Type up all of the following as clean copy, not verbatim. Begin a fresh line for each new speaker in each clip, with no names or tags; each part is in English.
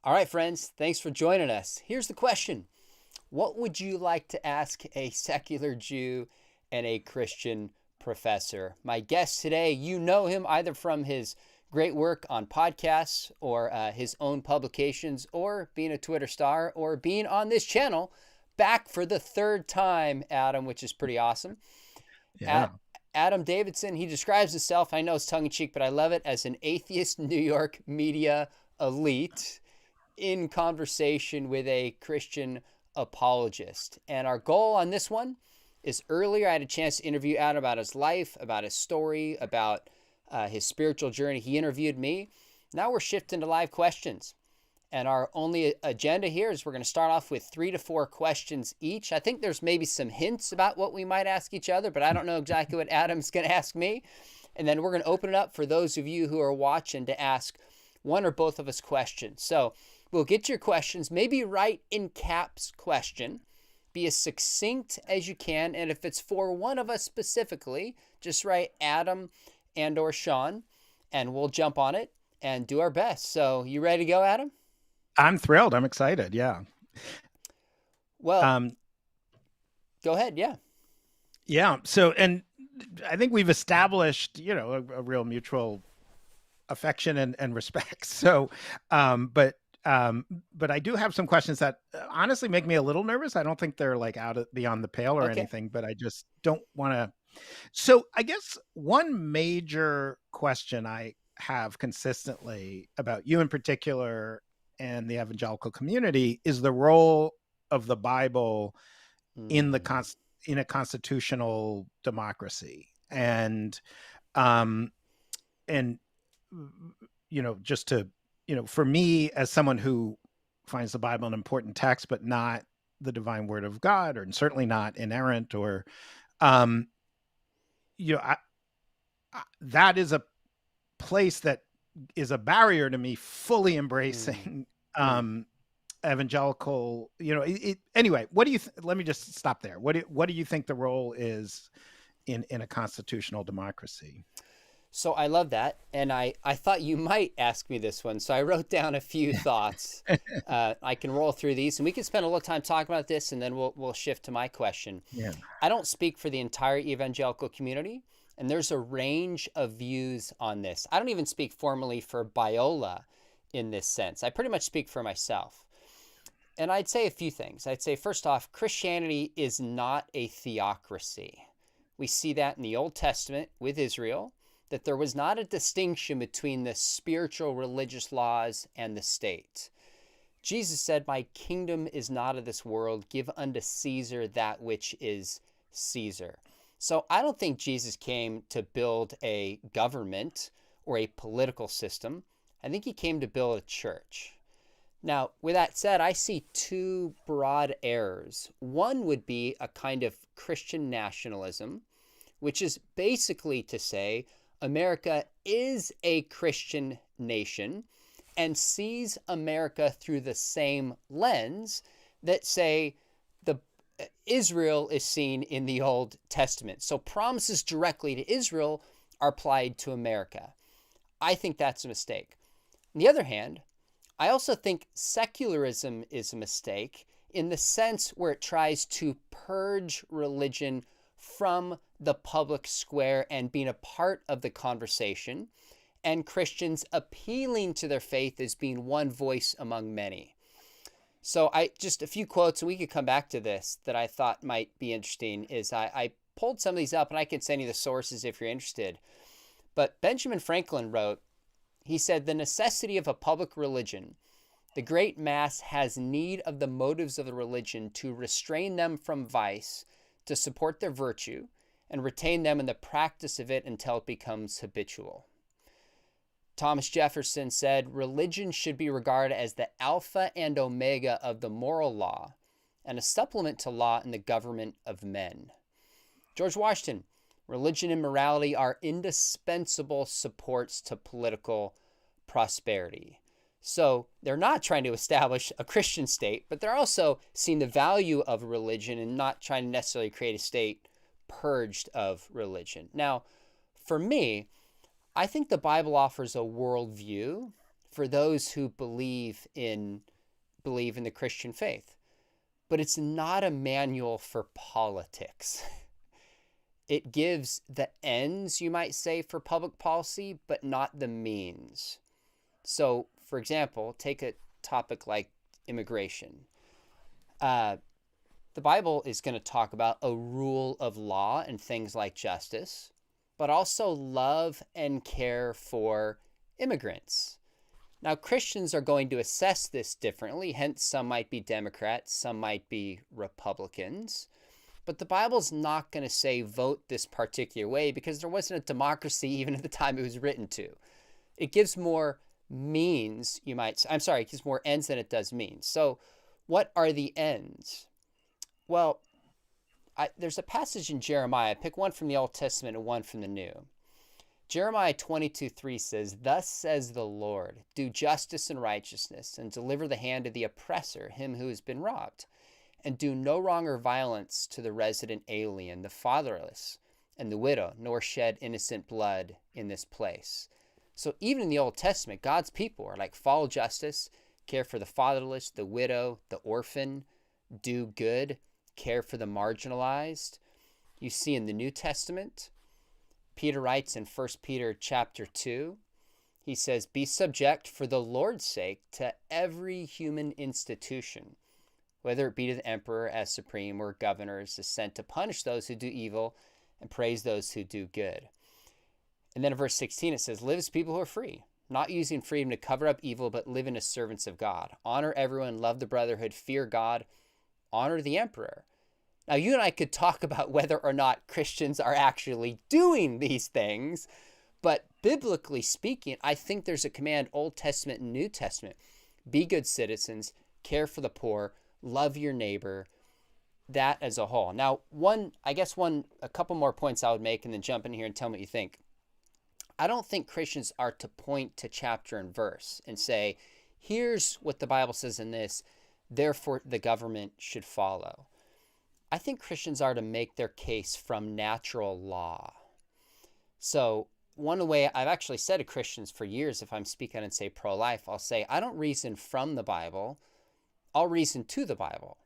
All right, friends, thanks for joining us. Here's the question. What would you like to ask a secular Jew and a Christian professor? My guest today, you know him either from his great work on podcasts or his own publications or being a Twitter star or being on this channel back for the third time, Adam, which is pretty awesome.
Yeah.
Adam Davidson, he describes himself, I know it's tongue-in-cheek, but I love it, as an atheist New York media elite in conversation with a Christian apologist. And our goal on this one is earlier I had a chance to interview Adam about his life, about his story, about his spiritual journey. He interviewed me. Now we're shifting to live questions. And our only agenda here is we're going to start off with 3 to 4 questions each. I think there's maybe some hints about what we might ask each other, but I don't know exactly what Adam's going to ask me. And then we're going to open it up for those of you who are watching to ask one or both of us questions. So we'll get your questions, maybe write in caps question, be as succinct as you can. And if it's for one of us specifically, just write Adam and or Sean, and we'll jump on it and do our best. So you ready to go, Adam?
I'm thrilled. I'm excited. Yeah.
Well,
Um,
go ahead. Yeah.
yeah. So, and I think we've established, a real mutual affection and respect. So, but I do have some questions that honestly make me a little nervous. I don't think they're like beyond the pale or
Okay.
anything, but I just don't want to. So I guess one major question I have consistently about you in particular and the evangelical community is the role of the Bible in in a constitutional democracy. And just to, for me as someone who finds the Bible an important text, but not the divine word of God, or certainly not inerrant, or, that is a place that is a barrier to me fully embracing evangelical, anyway. What do you let me just stop there. What do you think the role is in a constitutional democracy?
So I love that. And I thought you might ask me this one. So I wrote down a few thoughts. I can roll through these and we can spend a little time talking about this, and then we'll shift to my question.
Yeah.
I don't speak for the entire evangelical community, and there's a range of views on this. I don't even speak formally for Biola in this sense. I pretty much speak for myself. And I'd say a few things. I'd say, first off, Christianity is not a theocracy. We see that in the Old Testament with Israel, that there was not a distinction between the spiritual religious laws and the state. Jesus said, "My kingdom is not of this world. Give unto Caesar that which is Caesar." So I don't think Jesus came to build a government or a political system. I think he came to build a church. Now, with that said, I see two broad errors. One would be a kind of Christian nationalism, which is basically to say America is a Christian nation and sees America through the same lens that, say, Israel is seen in the Old Testament. So promises directly to Israel are applied to America. I think that's a mistake. On the other hand, I also think secularism is a mistake in the sense where it tries to purge religion from the public square and being a part of the conversation, and Christians appealing to their faith as being one voice among many. So just a few quotes, and we could come back to this, that I thought might be interesting. Is I pulled some of these up, and I can send you the sources if you're interested. But Benjamin Franklin wrote, he said, "The necessity of a public religion. The great mass has need of the motives of the religion to restrain them from vice, to support their virtue, and retain them in the practice of it until it becomes habitual." Thomas Jefferson said, "Religion should be regarded as the alpha and omega of the moral law, and a supplement to law in the government of men." George Washington, "Religion and morality are indispensable supports to political prosperity." So they're not trying to establish a Christian state, but they're also seeing the value of religion and not trying to necessarily create a state purged of religion. Now, for me, I think the Bible offers a worldview for those who believe in the Christian faith. But it's not a manual for politics. It gives the ends, you might say, for public policy, but not the means. So, for example, take a topic like immigration. The Bible is going to talk about a rule of law and things like justice, but also love and care for immigrants. Now, Christians are going to assess this differently, hence some might be Democrats, some might be Republicans. But the Bible's not going to say vote this particular way because there wasn't a democracy even at the time it was written to. It gives more means, you might say. I'm sorry, it gives more ends than it does means. So what are the ends? Well, there's a passage in Jeremiah. Pick one from the Old Testament and one from the New. Jeremiah 22:3 says, "Thus says the Lord, do justice and righteousness, and deliver the hand of the oppressor, him who has been robbed. And do no wrong or violence to the resident alien, the fatherless, and the widow, nor shed innocent blood in this place." So even in the Old Testament, God's people are like, follow justice, care for the fatherless, the widow, the orphan, do good, care for the marginalized. You see in the New Testament, Peter writes in 1 Peter chapter 2, he says, "Be subject for the Lord's sake to every human institution, whether it be to the emperor as supreme or governors, is sent to punish those who do evil and praise those who do good." And then in verse 16 it says, "Live as people who are free, not using freedom to cover up evil, but living as servants of God. Honor everyone, love the brotherhood, fear God, honor the emperor." Now, you and I could talk about whether or not Christians are actually doing these things, but biblically speaking, I think there's a command, Old Testament and New Testament. Be good citizens, care for the poor, love your neighbor, that as a whole. Now, a couple more points I would make and then jump in here and tell me what you think. I don't think Christians are to point to chapter and verse and say, here's what the Bible says in this, therefore the government should follow. I think Christians are to make their case from natural law. So one way I've actually said to Christians for years, if I'm speaking and say pro-life, I'll say, I don't reason from the Bible, I'll reason to the Bible.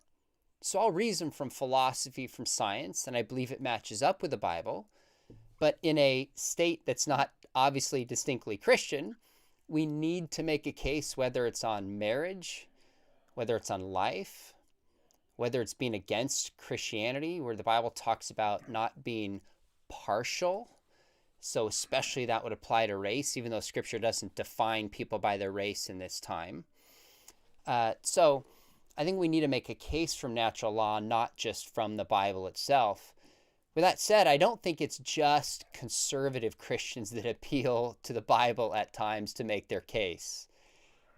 So I'll reason from philosophy, from science, and I believe it matches up with the Bible. But in a state that's not obviously distinctly Christian, we need to make a case whether it's on marriage, whether it's on life, whether it's being against Christianity, where the Bible talks about not being partial. So especially that would apply to race, even though Scripture doesn't define people by their race in this time. So I think we need to make a case from natural law, not just from the Bible itself. With that said, I don't think it's just conservative Christians that appeal to the Bible at times to make their case.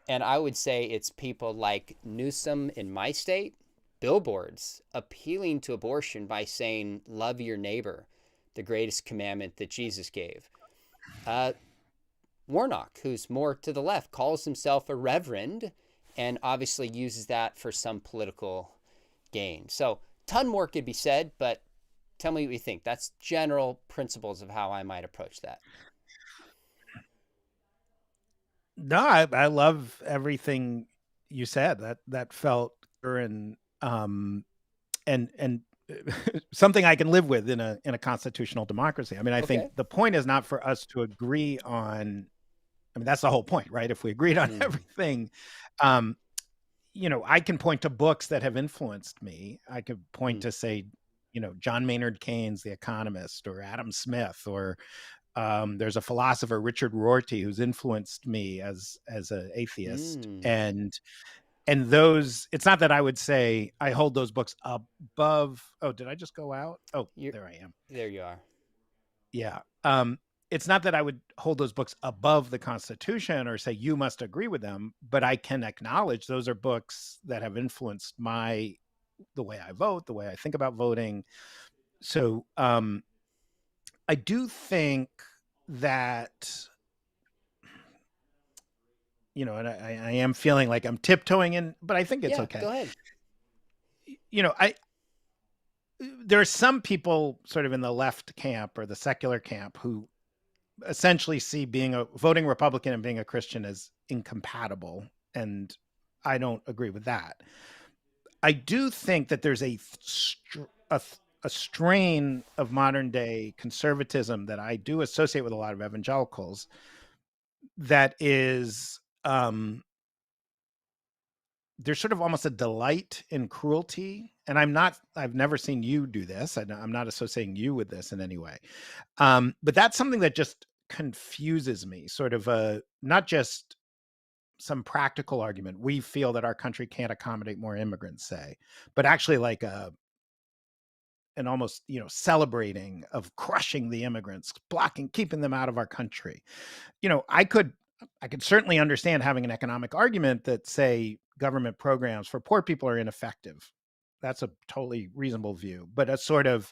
And I would say it's people like Newsom in my state, billboards appealing to abortion by saying, love your neighbor, the greatest commandment that Jesus gave. Warnock, who's more to the left, calls himself a reverend and obviously uses that for some political gain. So ton more could be said, but tell me what you think. That's general principles of how I might approach that.
No, I love everything you said. That felt and something I can live with in a constitutional democracy. I mean, I think the point is not for us to agree on. I mean, that's the whole point, right? If we agreed on everything, I can point to books that have influenced me. I could point to, say, John Maynard Keynes, The Economist, or Adam Smith, or there's a philosopher, Richard Rorty, who's influenced me as an atheist. And those, it's not that I would say I hold those books above. Oh, did I just go out? Oh, there I am.
There you are.
Yeah. It's not that I would hold those books above the Constitution or say you must agree with them, but I can acknowledge those are books that have influenced the way I vote, the way I think about voting. So I do think that, and I am feeling like I'm tiptoeing in, but I think it's okay.
Go ahead.
There are some people sort of in the left camp or the secular camp who essentially see voting Republican and being a Christian as incompatible, and I don't agree with that. I do think that there's a strain of modern day conservatism that I do associate with a lot of evangelicals that is there's sort of almost a delight in cruelty. And I've never seen you do this. I'm not associating you with this in any way. But that's something that just confuses me, sort of not just some practical argument. We feel that our country can't accommodate more immigrants, say, but actually like an almost, celebrating of crushing the immigrants, keeping them out of our country. I could certainly understand having an economic argument that, say, government programs for poor people are ineffective. That's a totally reasonable view, but a sort of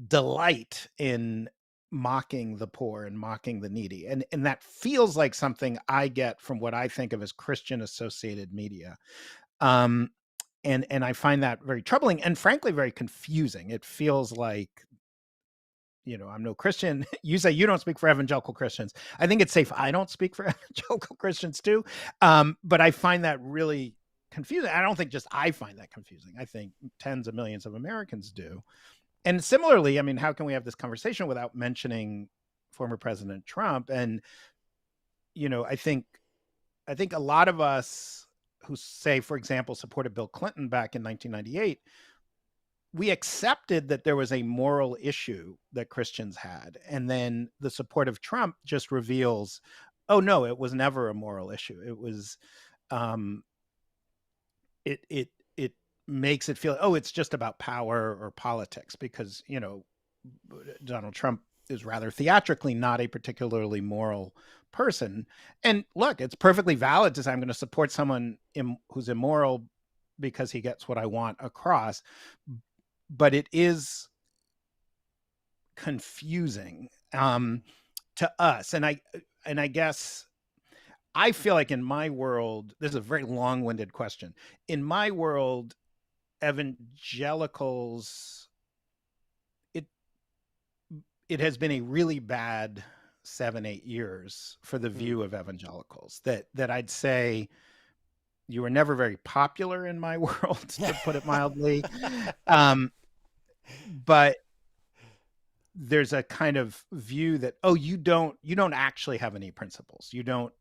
delight in mocking the poor and mocking the needy. And that feels like something I get from what I think of as Christian associated media. And I find that very troubling and frankly, very confusing. It feels like, I'm no Christian. You say you don't speak for evangelical Christians. I think it's safe I don't speak for evangelical Christians too. But I find that really confusing. I don't think just I find that confusing. I think tens of millions of Americans do. And similarly, I mean, how can we have this conversation without mentioning former President Trump? And, I think a lot of us who say, for example, supported Bill Clinton back in 1998, we accepted that there was a moral issue that Christians had. And then the support of Trump just reveals, oh no, it was never a moral issue. It was, it makes it feel, oh, it's just about power or politics because, Donald Trump is rather theatrically not a particularly moral person. And look, it's perfectly valid to say I'm going to support someone who's immoral because he gets what I want across. But it is confusing to us. And I guess I feel like in my world, this is a very long-winded question. In my world, evangelicals, it has been a really bad 7-8 years for the view of evangelicals that I'd say you were never very popular in my world, to put it mildly. But there's a kind of view that, oh, you don't actually have any principles. You don't,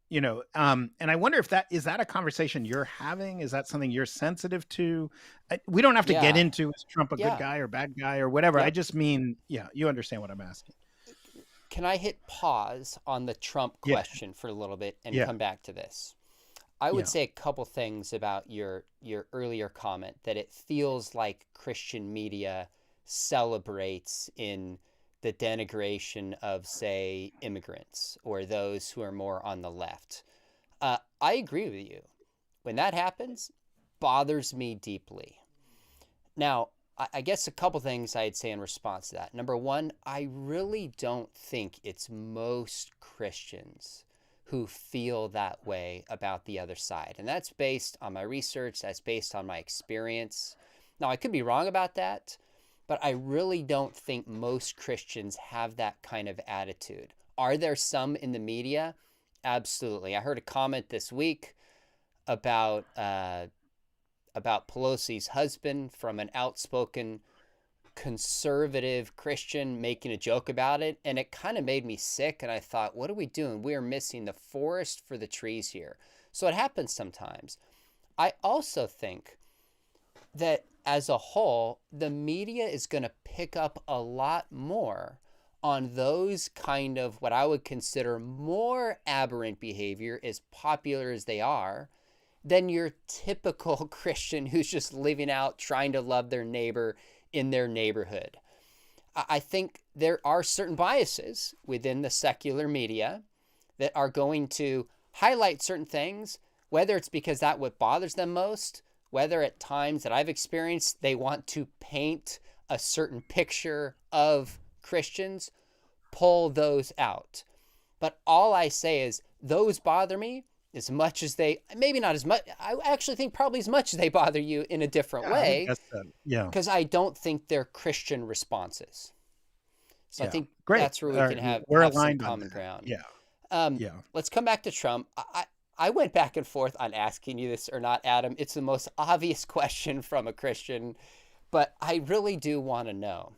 and I wonder if is that a conversation you're having? Is that something you're sensitive to? We don't have to get into, is Trump a good guy or bad guy or whatever. I just mean, you understand what I'm asking.
Can I hit pause on the Trump question for a little bit and come back to this? I would say a couple things about your earlier comment, that it feels like Christian media celebrates in the denigration of, say, immigrants or those who are more on the left. I agree with you. When that happens, bothers me deeply. Now, I guess a couple things I'd say in response to that. Number one, I really don't think it's most Christians who feel that way about the other side. And that's based on my research. That's based on my experience. Now, I could be wrong about that, but I really don't think most Christians have that kind of attitude. Are there some in the media? Absolutely. I heard a comment this week about Pelosi's husband from an outspoken conservative Christian making a joke about it, and it kind of made me sick. And I thought, what are we doing? We are missing the forest for the trees here. So it happens sometimes. I also think that as a whole, the media is going to pick up a lot more on those kind of what I would consider more aberrant behavior, as popular as they are, than your typical Christian who's just living out trying to love their neighbor in their neighborhood. I think there are certain biases within the secular media that are going to highlight certain things, whether it's because that's what bothers them most, whether at times that I've experienced they want to paint a certain picture of Christians, pull those out. But all I say is those bother me as much as they, maybe not as much, I actually think probably as much as they bother you in a different way.
I guess so. Yeah.
Because I don't think they're Christian responses. So I
Yeah.
think
Great.
that's where we can
We're
have some
aligned on
common
that.
ground.
Yeah.
Um,
Yeah.
let's come back to Trump. I went back and forth on asking you this or not, Adam. It's the most obvious question from a Christian, but I really do want to know,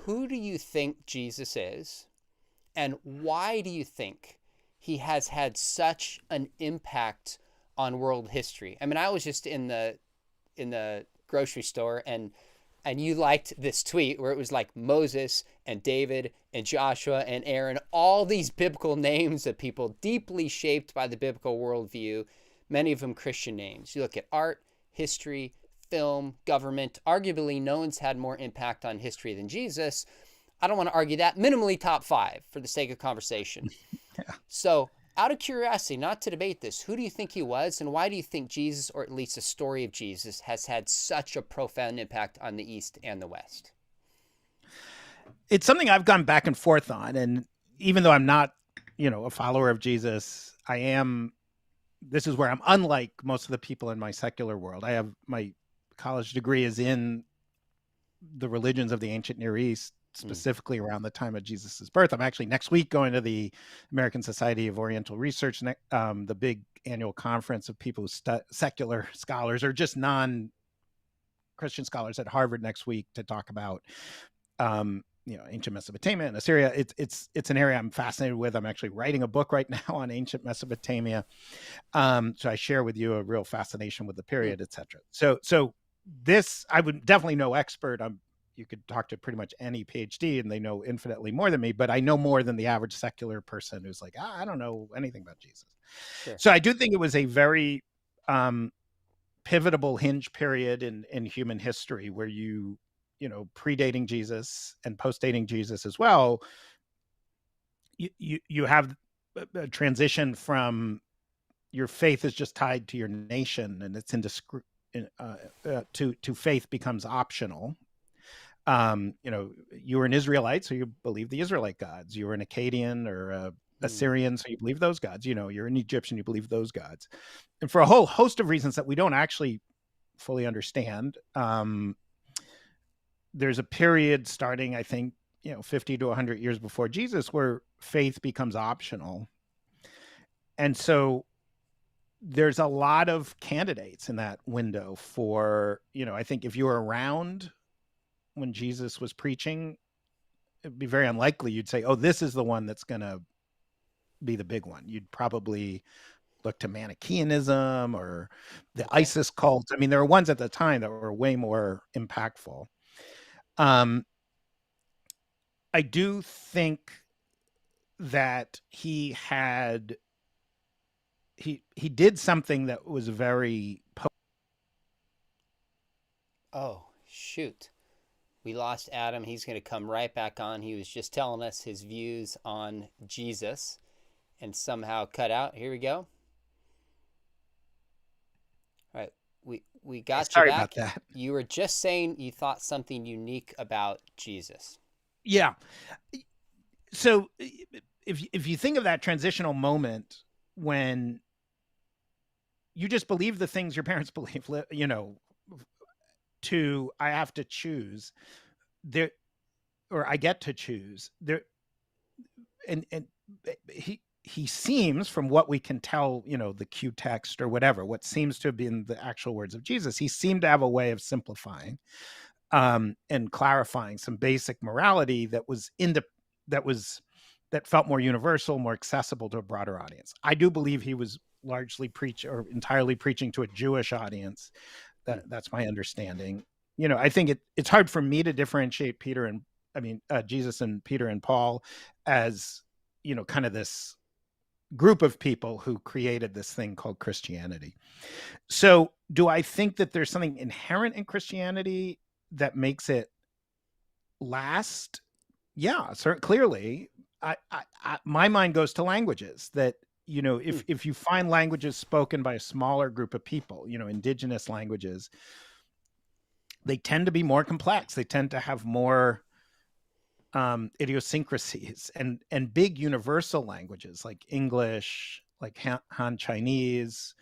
who do you think Jesus is, and why do you think he has had such an impact on world history? I mean, I was just in the grocery store, and you liked this tweet where it was like Moses and David and Joshua and Aaron, all these biblical names of people deeply shaped by the biblical worldview, many of them Christian names. You look at art, history, film, government. Arguably, no one's had more impact on history than Jesus. I don't want to argue that. Minimally top 5 for the sake of conversation.
Yeah.
So, out of curiosity, not to debate this, who do you think he was, and why do you think Jesus, or at least the story of Jesus, has had such a profound impact on the East and the West?
It's something I've gone back and forth on. And even though I'm not, a follower of Jesus, this is where I'm unlike most of the people in my secular world. I have my college degree is in the religions of the ancient Near East, specifically around the time of Jesus's birth. I'm actually next week going to the American Society of Oriental Research, the big annual conference of people who secular scholars or just non-Christian scholars at Harvard next week to talk about, ancient Mesopotamia and Assyria. It's an area I'm fascinated with. I'm actually writing a book right now on ancient Mesopotamia. So I share with you a real fascination with the period, etc. So this, I would definitely no expert. You could talk to pretty much any PhD and they know infinitely more than me, but I know more than the average secular person who's like, I don't know anything about Jesus.
Sure.
So I do think it was a very pivotal hinge period in human history where predating Jesus and post-dating Jesus as well, you have a transition from your faith is just tied to your nation and it's to faith becomes optional. You were an Israelite, so you believe the Israelite gods. You were an Akkadian or Assyrian, so you believe those gods. You're an Egyptian, you believe those gods. And for a whole host of reasons that we don't actually fully understand, there's a period starting, I think, 50 to 100 years before Jesus where faith becomes optional. And so there's a lot of candidates in that window for, I think if you were around when Jesus was preaching, it'd be very unlikely you'd say, oh, this is the one that's going to be the big one. You'd probably look to Manichaeanism or the ISIS cults. I mean, there were ones at the time that were way more impactful. I do think that he did something that was very.
Oh, shoot. We lost Adam. He's going to come right back on. He was just telling us his views on Jesus and somehow cut out. Here we go. All right. We got
Sorry
you back.
about that.
You were just saying you thought something unique about Jesus.
Yeah. So if you think of that transitional moment when you just believe the things your parents believe, to I have to choose there, or I get to choose there, and he seems, from what we can tell, the Q text or whatever, what seems to have been the actual words of Jesus, he seemed to have a way of simplifying and clarifying some basic morality that felt more universal, more accessible to a broader audience. I do believe he was largely entirely preaching to a Jewish audience. That's my understanding. I think it's hard for me to differentiate Jesus and Peter and Paul as, kind of this group of people who created this thing called Christianity. So do I think that there's something inherent in Christianity that makes it last? Yeah, clearly. My mind goes to languages that, if you find languages spoken by a smaller group of people, indigenous languages, they tend to be more complex. They tend to have more idiosyncrasies, and big universal languages like English, like Han Chinese,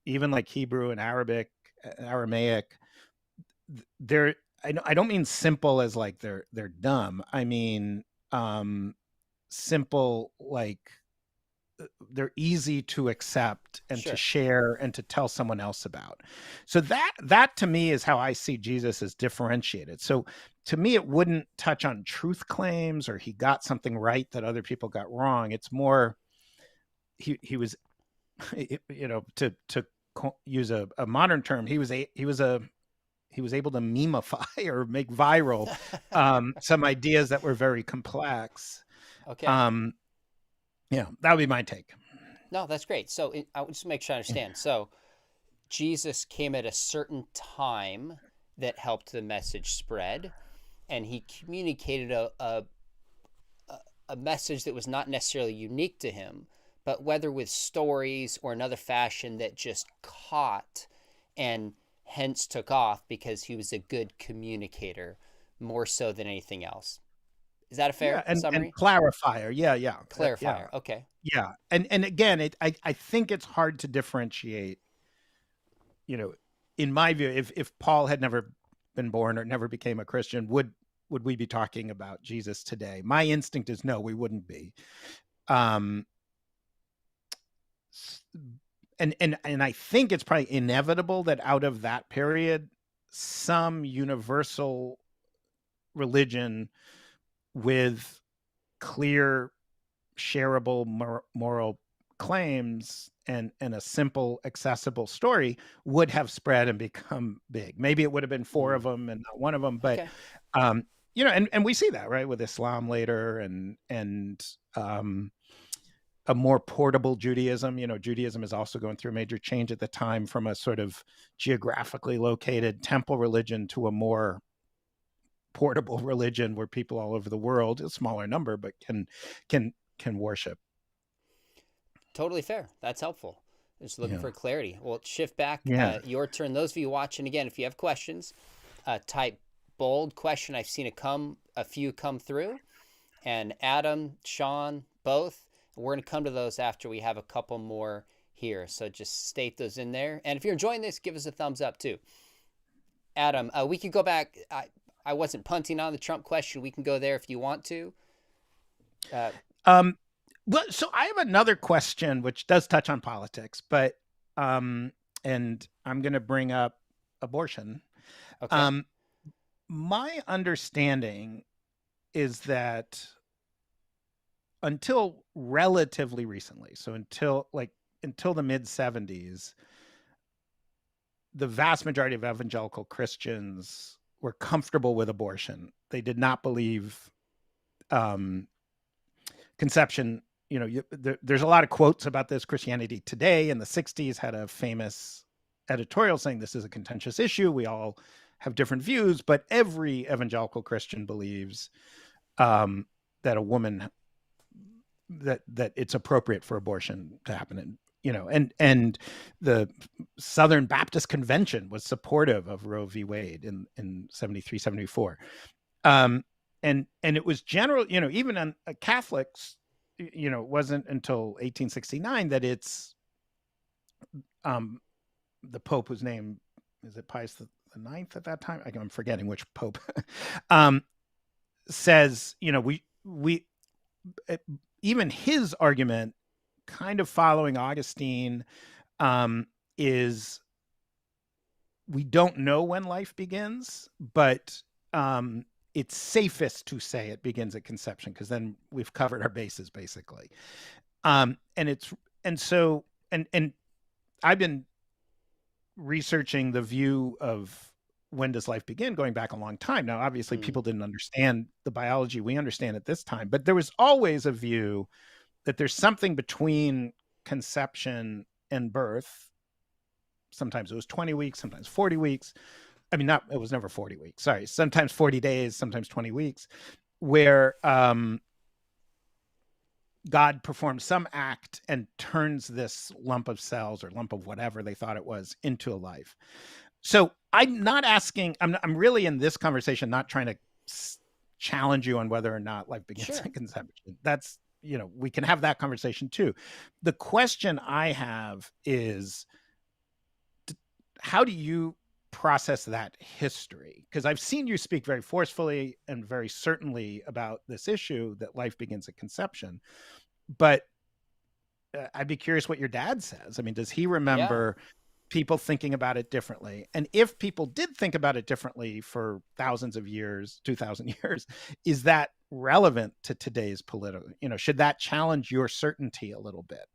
even like Hebrew and Aramaic. I don't mean simple as like they're dumb. I mean simple like they're easy to accept and to
Sure.
share and to tell someone else about. So that to me is how I see Jesus as differentiated. So to me, it wouldn't touch on truth claims or he got something right that other people got wrong. It's more he was, you know, to use a modern term, he was able to memify or make viral some ideas that were very complex.
Okay.
Um, yeah, that would be my take.
No, that's great. So I would just make sure I understand. So Jesus came at a certain time that helped the message spread, and he communicated a message that was not necessarily unique to him, but whether with stories or another fashion that just caught and hence took off because he was a good communicator more so than anything else. Is that a
Yeah,
fair
and
summary?
clarifier. Yeah, yeah,
Clarifier. Okay.
yeah. And again, I think it's hard to differentiate. You know, in my view, if Paul had never been born or never became a Christian, would we be talking about Jesus today? My instinct is no, we wouldn't be. Um, and I think it's probably inevitable that out of that period, some universal religion with clear, shareable moral claims and a simple, accessible story would have spread and become big. Maybe it would have been four of them and not one of them, but
Okay.
you know, and we see that right with Islam later and a more portable Judaism. You know, Judaism is also going through a major change at the time from a sort of geographically located temple religion to a more portable religion where people all over the world, a smaller number, but can worship.
Totally fair. That's helpful. Just looking
Yeah.
for clarity. Well, shift back.
Yeah.
Your turn. Those of you watching, again, if you have questions, type bold question. I've seen a few come through, and Adam, Sean, both. We're going to come to those after we have a couple more here. So just state those in there. And if you're enjoying this, give us a thumbs up too. Adam, we could go back. I wasn't punting on the Trump question. We can go there if you want to.
Um, well, so I have another question which does touch on politics, but and I'm going to bring up abortion.
Okay.
Um, my understanding is that until relatively recently, so until the mid 70s, the vast majority of evangelical Christians were comfortable with abortion. They did not believe conception. You know, there's a lot of quotes about this. Christianity Today in the 60s had a famous editorial saying this is a contentious issue. We all have different views, but every evangelical Christian believes that a woman that it's appropriate for abortion to happen. And you know, and the Southern Baptist Convention was supportive of Roe v. Wade in 73, 74. And it was general, you know, even on Catholics, you know, it wasn't until 1869 that it's the Pope was named, is it Pius the Ninth at that time? I'm forgetting which Pope. Says, you know, we even his argument, kind of following Augustine, is we don't know when life begins, but it's safest to say it begins at conception because then we've covered our bases basically. And I've been researching the view of when does life begin going back a long time. Now, obviously, people didn't understand the biology we understand at this time, but there was always a view that there's something between conception and birth. Sometimes it was 20 weeks, sometimes 40 weeks. I mean, it was never 40 weeks. Sorry. Sometimes 40 days, sometimes 20 weeks, where God performs some act and turns this lump of cells or lump of whatever they thought it was into a life. So I'm not asking, I'm really in this conversation not trying to challenge you on whether or not life begins at conception. That's, you know, we can have that conversation too. The question I have is, how do you process that history? Because I've seen you speak very forcefully and very certainly about this issue that life begins at conception. But I'd be curious what your dad says. I mean, does he
Yeah.
remember people thinking about it differently? And if people did think about it differently for thousands of years, 2000 years, is that relevant to today's political, should that challenge your certainty a little bit?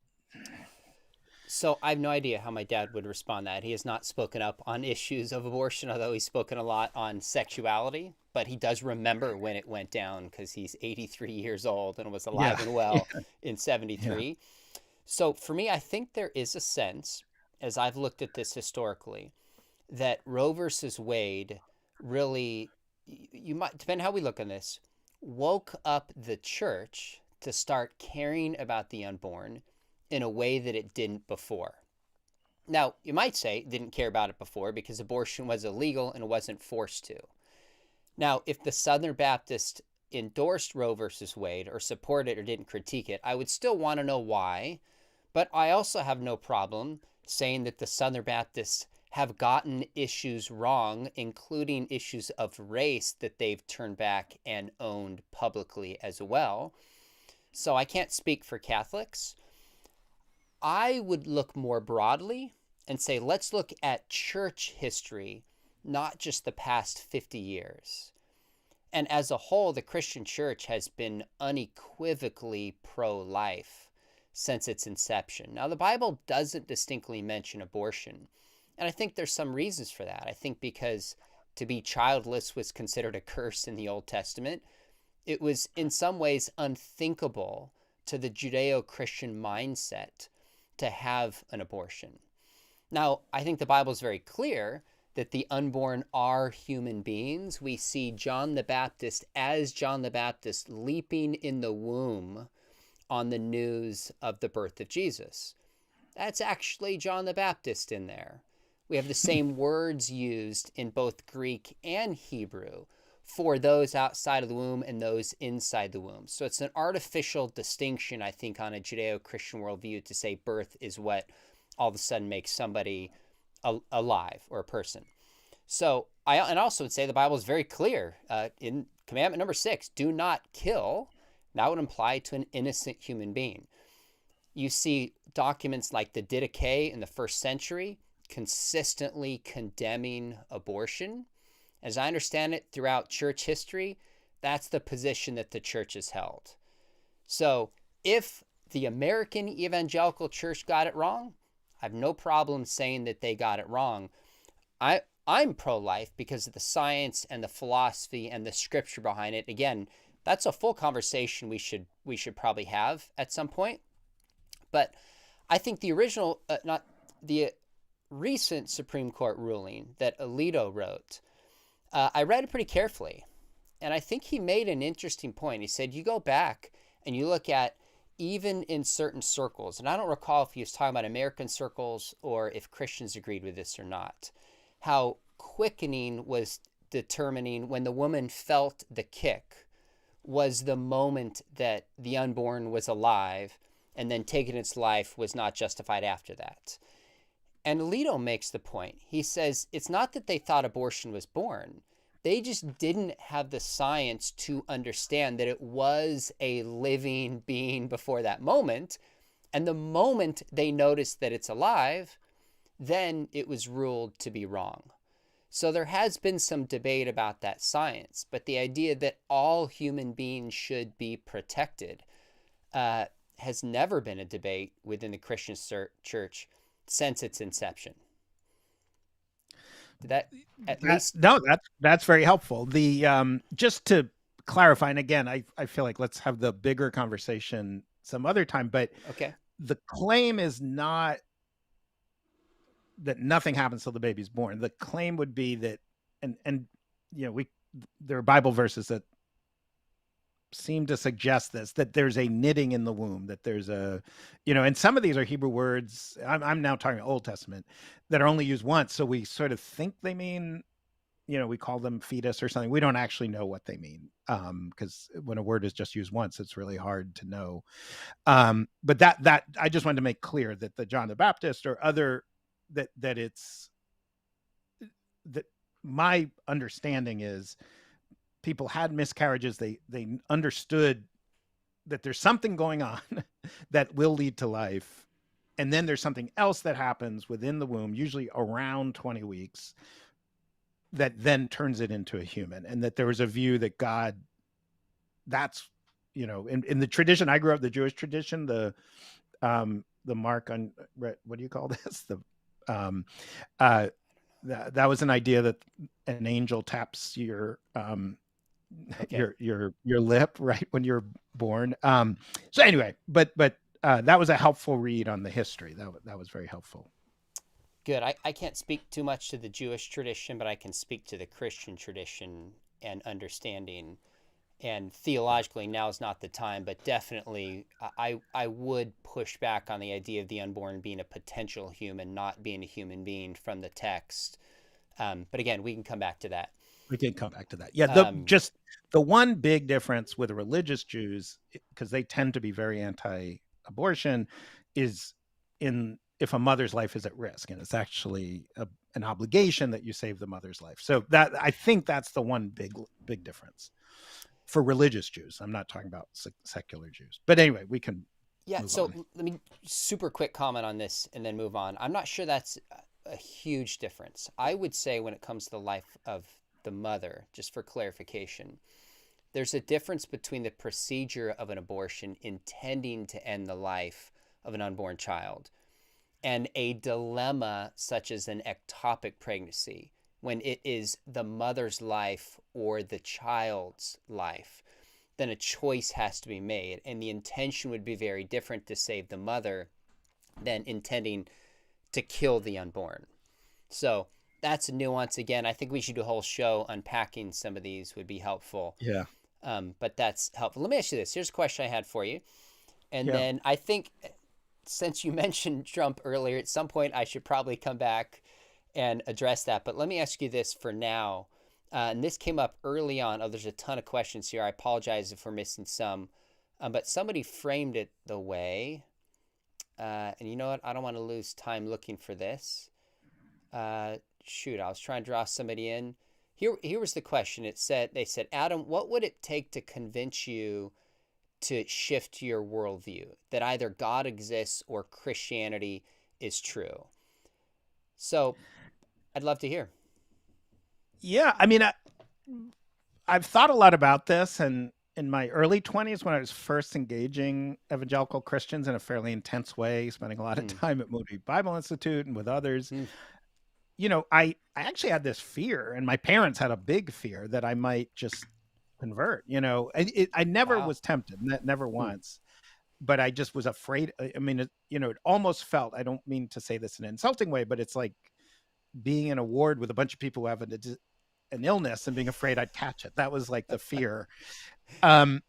So I have no idea how my dad would respond to that. He has not spoken up on issues of abortion, although he's spoken a lot on sexuality. But he does remember when it went down because he's 83 years old and was
Yeah.
alive and well in
Yeah.
73. So for me, I think there is a sense, as I've looked at this historically, that Roe versus Wade really, you might, depend how we look on this, woke up the church to start caring about the unborn in a way that it didn't before. Now, you might say it didn't care about it before because abortion was illegal and it wasn't forced to. Now, if the Southern Baptists endorsed Roe versus Wade or supported it or didn't critique it, I would still want to know why. But I also have no problem saying that the Southern Baptists have gotten issues wrong, including issues of race that they've turned back and owned publicly as well. So I can't speak for Catholics. I would look more broadly and say, let's look at church history, not just the past 50 years. And as a whole, the Christian church has been unequivocally pro-life since its inception. Now, the Bible doesn't distinctly mention abortion, and I think there's some reasons for that. I think because to be childless was considered a curse in the Old Testament. It was in some ways unthinkable to the Judeo-Christian mindset to have an abortion. Now, I think the Bible is very clear that the unborn are human beings. We see John the Baptist as John the Baptist leaping in the womb on the news of the birth of Jesus. That's actually John the Baptist in there. We have the same words used in both Greek and Hebrew for those outside of the womb and those inside the womb. So it's an artificial distinction, I think, on a Judeo-Christian worldview to say birth is what all of a sudden makes somebody alive or a person. So I also would say the Bible is very clear in commandment number 6, do not kill. That would imply to an innocent human being. You see documents like the Didache in the first century consistently condemning abortion. As I understand it, throughout church history, that's the position that the church has held. So if the American evangelical church got it wrong, I have no problem saying that they got it wrong. I'm pro-life because of the science and the philosophy and the scripture behind it. Again, that's a full conversation we should probably have at some point. But I think the recent Supreme Court ruling that Alito wrote, I read it pretty carefully, and I think he made an interesting point. He said, you go back and you look at even in certain circles, and I don't recall if he was talking about American circles or if Christians agreed with this or not, how quickening was determining when the woman felt the kick was the moment that the unborn was alive, and then taking its life was not justified after that. And Alito makes the point. He says it's not that they thought abortion was born. They just didn't have the science to understand that it was a living being before that moment. And the moment they noticed that it's alive, then it was ruled to be wrong. So there has been some debate about that science, but the idea that all human beings should be protected has never been a debate within the Christian church since its inception. Did that at least?
No, that's very helpful. The just to clarify, and again, I feel like let's have the bigger conversation some other time, but
Okay.
the claim is not that nothing happens till the baby's born. The claim would be that, and there are Bible verses that seem to suggest this, that there's a knitting in the womb, that there's and some of these are Hebrew words. I'm now talking Old Testament that are only used once. So we sort of think they mean, we call them fetus or something. We don't actually know what they mean. Because when a word is just used once, it's really hard to know. But that I just wanted to make clear that the John the Baptist or other, that it's that my understanding is people had miscarriages. They understood that there's something going on that will lead to life. And then there's something else that happens within the womb, usually around 20 weeks, that then turns it into a human. And that there was a view that God, that's, in the tradition, I grew up, the Jewish tradition, the mark on, what do you call this? That was an idea that an angel taps your,
Okay.
your lip right when you're born. So anyway, but that was a helpful read on the history. That was very helpful.
Good. I can't speak too much to the Jewish tradition, but I can speak to the Christian tradition and understanding. And theologically, now is not the time, but definitely I would push back on the idea of the unborn being a potential human, not being a human being from the text. But again, we can come back to that.
We can come back to that. Yeah, just the one big difference with the religious Jews, because they tend to be very anti-abortion, is if a mother's life is at risk, and it's actually an obligation that you save the mother's life. So that, I think that's the one big difference for religious Jews. I'm not talking about secular Jews, but anyway, we can.
Yeah. So let me super quick comment on this and then move on. I'm not sure that's a huge difference. I would say when it comes to the life of the mother, just for clarification, there's a difference between the procedure of an abortion intending to end the life of an unborn child and a dilemma such as an ectopic pregnancy, when it is the mother's life or the child's life. Then a choice has to be made, and the intention would be very different to save the mother than intending to kill the unborn. So that's a nuance. Again, I think we should do a whole show unpacking some of these would be helpful.
Yeah.
But that's helpful. Let me ask you this. Here's a question I had for you. And then I think since you mentioned Trump earlier, at some point I should probably come back and address that. But let me ask you this for now. And this came up early on. Oh, there's a ton of questions here. I apologize if we're missing some. But somebody framed it the way, and you know what? I don't want to lose time looking for this. Shoot, I was trying to draw somebody in. Here was the question. They said, Adam, what would it take to convince you to shift your worldview, that either God exists or Christianity is true? So I'd love to hear.
Yeah, I mean, I've thought a lot about this, and in my early 20s, when I was first engaging evangelical Christians in a fairly intense way, spending a lot of time at Moody Bible Institute and with others, I actually had this fear, and my parents had a big fear that I might just convert. I never was tempted, never once, but I just was afraid. I mean, it almost felt, I don't mean to say this in an insulting way, but it's like being in a ward with a bunch of people who have an illness and being afraid I'd catch it. That was like the fear. I'd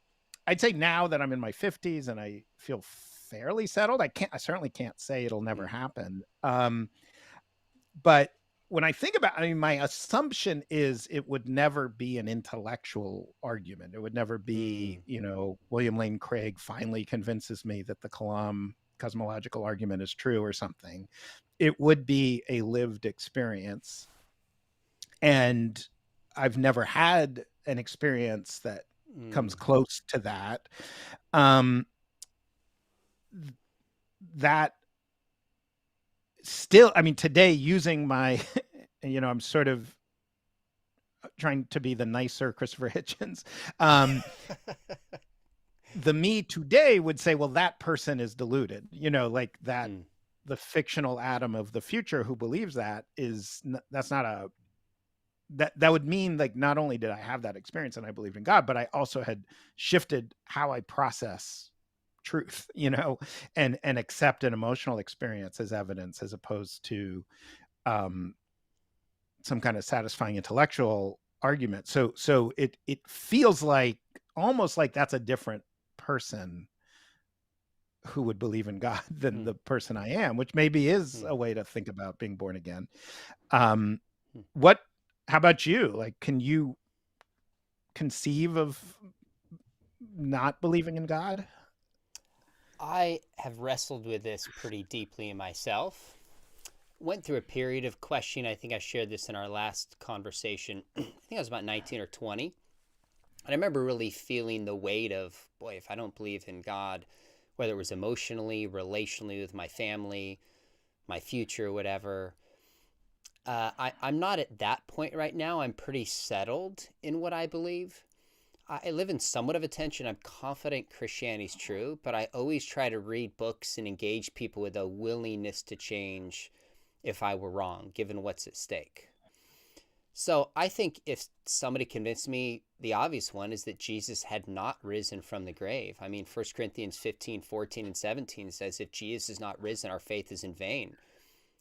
say now that I'm in my 50s and I feel fairly settled, I certainly can't say it'll never happen. But when I think about, my assumption is it would never be an intellectual argument. It would never be, William Lane Craig finally convinces me that the Kalam cosmological argument is true or something. It would be a lived experience. And I've never had an experience that comes close to that. That still, today, using my, I'm sort of trying to be the nicer Christopher Hitchens. The me today would say, well, that person is deluded, like that. The fictional Adam of the future who believes that that would mean, like, not only did I have that experience and I believed in God, but I also had shifted how I process truth, and accept an emotional experience as evidence, as opposed to some kind of satisfying intellectual argument. So it feels like almost like that's a different person who would believe in God than the person I am, which maybe is a way to think about being born again. How about you? Like, can you conceive of not believing in God?
I have wrestled with this pretty deeply in myself. went through a period of questioning. I think I shared this in our last conversation. I think I was about 19 or 20. And I remember really feeling the weight of, boy, if I don't believe in God, whether it was emotionally, relationally with my family, my future, whatever. I'm not at that point right now. I'm pretty settled in what I believe. I live in somewhat of a tension. I'm confident Christianity's true, but I always try to read books and engage people with a willingness to change if I were wrong, given what's at stake. So I think if somebody convinced me, the obvious one is that Jesus had not risen from the grave. I mean, 1 Corinthians 15, 14, and 17 says, if Jesus is not risen, our faith is in vain.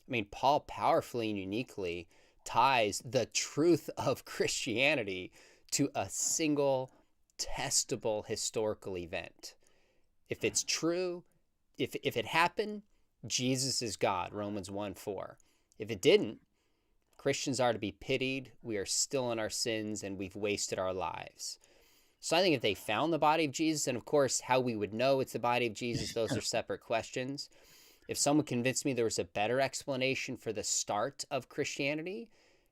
I mean, Paul powerfully and uniquely ties the truth of Christianity to a single testable historical event. If it's true, if it happened, Jesus is God, Romans 1:4. If it didn't, Christians are to be pitied. We are still in our sins and we've wasted our lives. So I think if they found the body of Jesus, and of course, how we would know it's the body of Jesus, those are separate questions. If someone convinced me there was a better explanation for the start of Christianity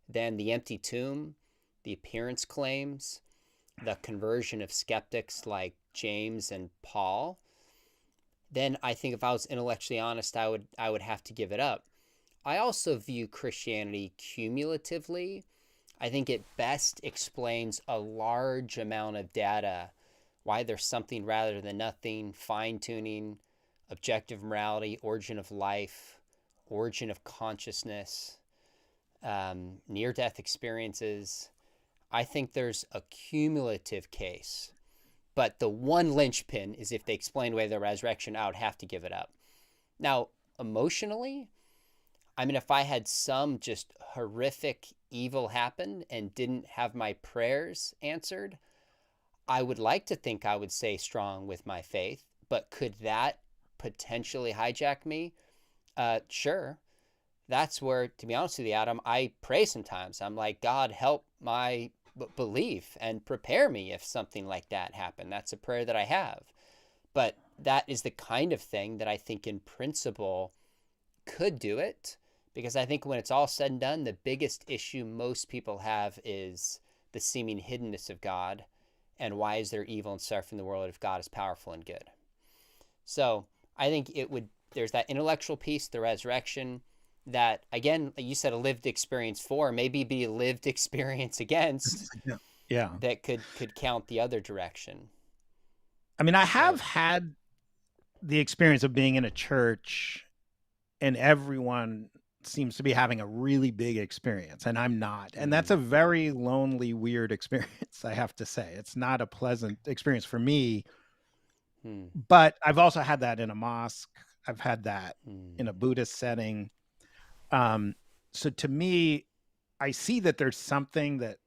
than the empty tomb, the appearance claims, the conversion of skeptics like James and Paul, then I think if I was intellectually honest, I would have to give it up. I also view Christianity cumulatively. I think it best explains a large amount of data, why there's something rather than nothing, fine-tuning, objective morality, origin of life, origin of consciousness, near-death experiences. I think there's a cumulative case. But the one linchpin is if they explain away the resurrection, I would have to give it up. Now, emotionally, I mean, if I had some just horrific evil happen and didn't have my prayers answered, I would like to think I would stay strong with my faith. But could that potentially hijack me? Sure. That's where, to be honest with you, Adam, I pray sometimes. I'm like, God, help my belief and prepare me if something like that happened. That's a prayer that I have. But that is the kind of thing that I think in principle could do it, because I think when it's all said and done, the biggest issue most people have is the seeming hiddenness of God, and why is there evil and suffering in the world if God is powerful and good? So I think there's that intellectual piece, the resurrection, that, again, you said a lived experience for, maybe be a lived experience against,
yeah,
that could count the other direction.
I mean, I have had the experience of being in a church and everyone seems to be having a really big experience and I'm not. And that's a very lonely, weird experience, I have to say. It's not a pleasant experience for me. But I've also had that in a mosque. I've had that in a Buddhist setting. So to me, I see that there's something that,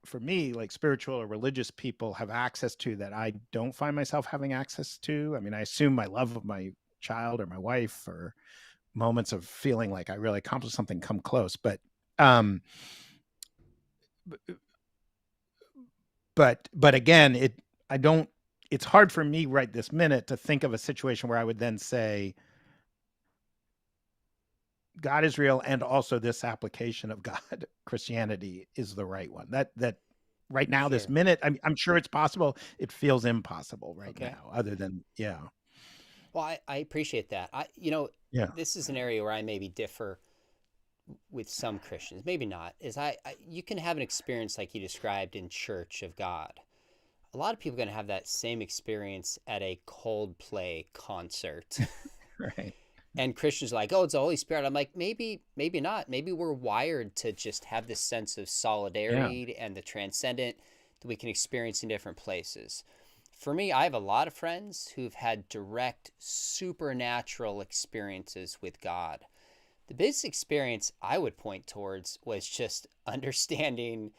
for me, like spiritual or religious people have access to that I don't find myself having access to. I mean, I assume my love of my child or my wife or moments of feeling like I really accomplished something come close. But again, it's hard for me right this minute to think of a situation where I would then say, God is real, and also this application of God, Christianity, is the right one. That right now, this minute, I'm sure it's possible. It feels impossible right now, other than,
Well, I appreciate that. This is an area where I maybe differ with some Christians, maybe not, is you can have an experience like you described in church of God. A lot of people are going to have that same experience at a Coldplay concert.
Right.
And Christians are like, oh, it's the Holy Spirit. I'm like, maybe not. Maybe we're wired to just have this sense of solidarity and the transcendent that we can experience in different places. For me, I have a lot of friends who've had direct supernatural experiences with God. The biggest experience I would point towards was just understanding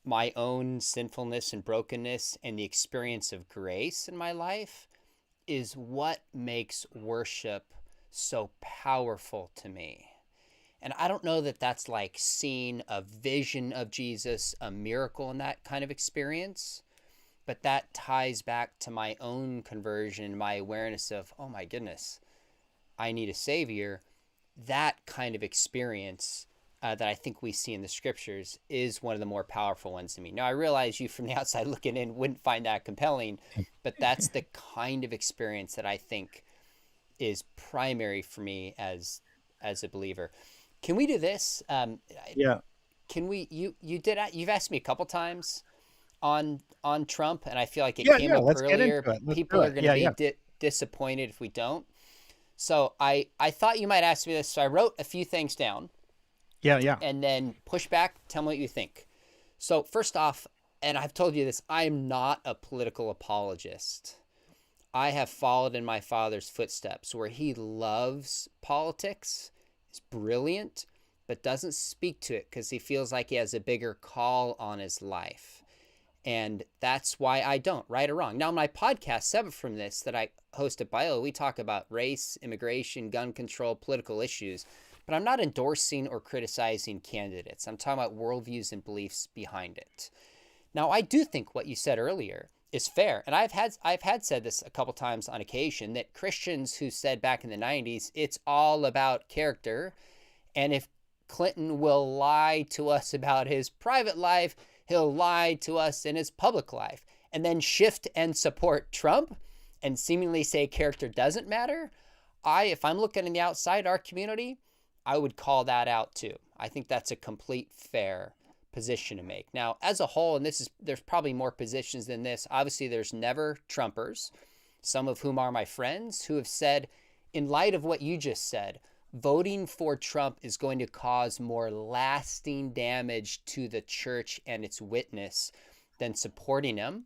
my own sinfulness and brokenness, and the experience of grace in my life is what makes worship so powerful to me. And I don't know that that's like seeing a vision of Jesus, a miracle in that kind of experience, but that ties back to my own conversion, my awareness of, oh my goodness, I need a savior. that kind of experience that I think we see in the scriptures is one of the more powerful ones to me. Now, I realize you from the outside looking in wouldn't find that compelling, but that's the kind of experience that I think is primary for me as a believer. Can we do this?
Yeah.
Can we? You've asked me a couple times on Trump, and I feel like it
Yeah.
came
Yeah.
up
Let's get into
earlier.
it. Let's do
People are
it.
going to
Yeah.
be
Yeah.
disappointed if we don't. So I thought you might ask me this. So I wrote a few things down
Yeah. Yeah.
and then push back. Tell me what you think. So first off, and I've told you this, I am not a political apologist. I have followed in my father's footsteps where he loves politics, is brilliant, but doesn't speak to it because he feels like he has a bigger call on his life. And that's why I don't, right or wrong. Now, my podcast, separate from this, that I host at Bio, we talk about race, immigration, gun control, political issues. But I'm not endorsing or criticizing candidates. I'm talking about worldviews and beliefs behind it. Now, I do think what you said earlier is fair. And I've had said this a couple times on occasion, that Christians who said back in the 90s, it's all about character. And if Clinton will lie to us about his private life, he'll lie to us in his public life, and then shift and support Trump and seemingly say character doesn't matter. If I'm looking in the outside our community, I would call that out too. I think that's a complete fair position to make. Now, as a whole, and there's probably more positions than this. Obviously, there's never Trumpers, some of whom are my friends, who have said, in light of what you just said, voting for Trump is going to cause more lasting damage to the church and its witness than supporting him.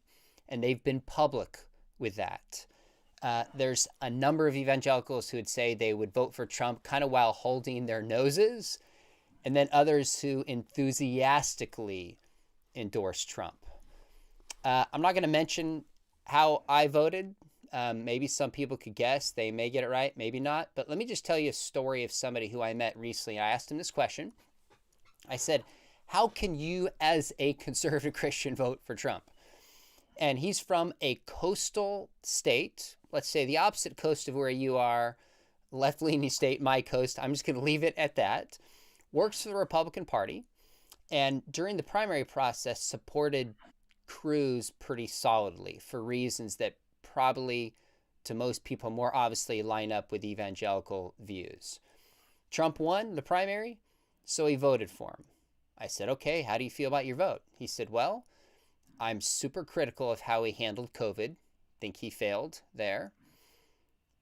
And they've been public with that. There's a number of evangelicals who would say they would vote for Trump kind of while holding their noses, and then others who enthusiastically endorse Trump. I'm not going to mention how I voted. Maybe some people could guess. They may get it right, maybe not. But let me just tell you a story of somebody who I met recently. I asked him this question. I said, how can you as a conservative Christian vote for Trump? And he's from a coastal state, let's say the opposite coast of where you are, left-leaning state, my coast. I'm just going to leave it at that. Works for the Republican Party, and during the primary process supported Cruz pretty solidly for reasons that probably to most people more obviously line up with evangelical views. Trump won the primary, so he voted for him. I said, okay, how do you feel about your vote? He said, well, I'm super critical of how he handled COVID. Think he failed there.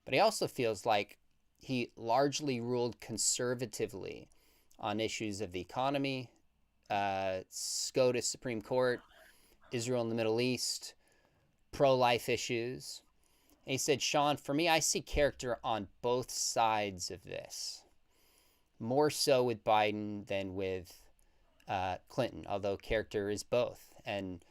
But he also feels like he largely ruled conservatively on issues of the economy, SCOTUS Supreme Court, Israel and the Middle East, pro-life issues. And he said, Sean, for me, I see character on both sides of this. More so with Biden than with Clinton, although character is both. And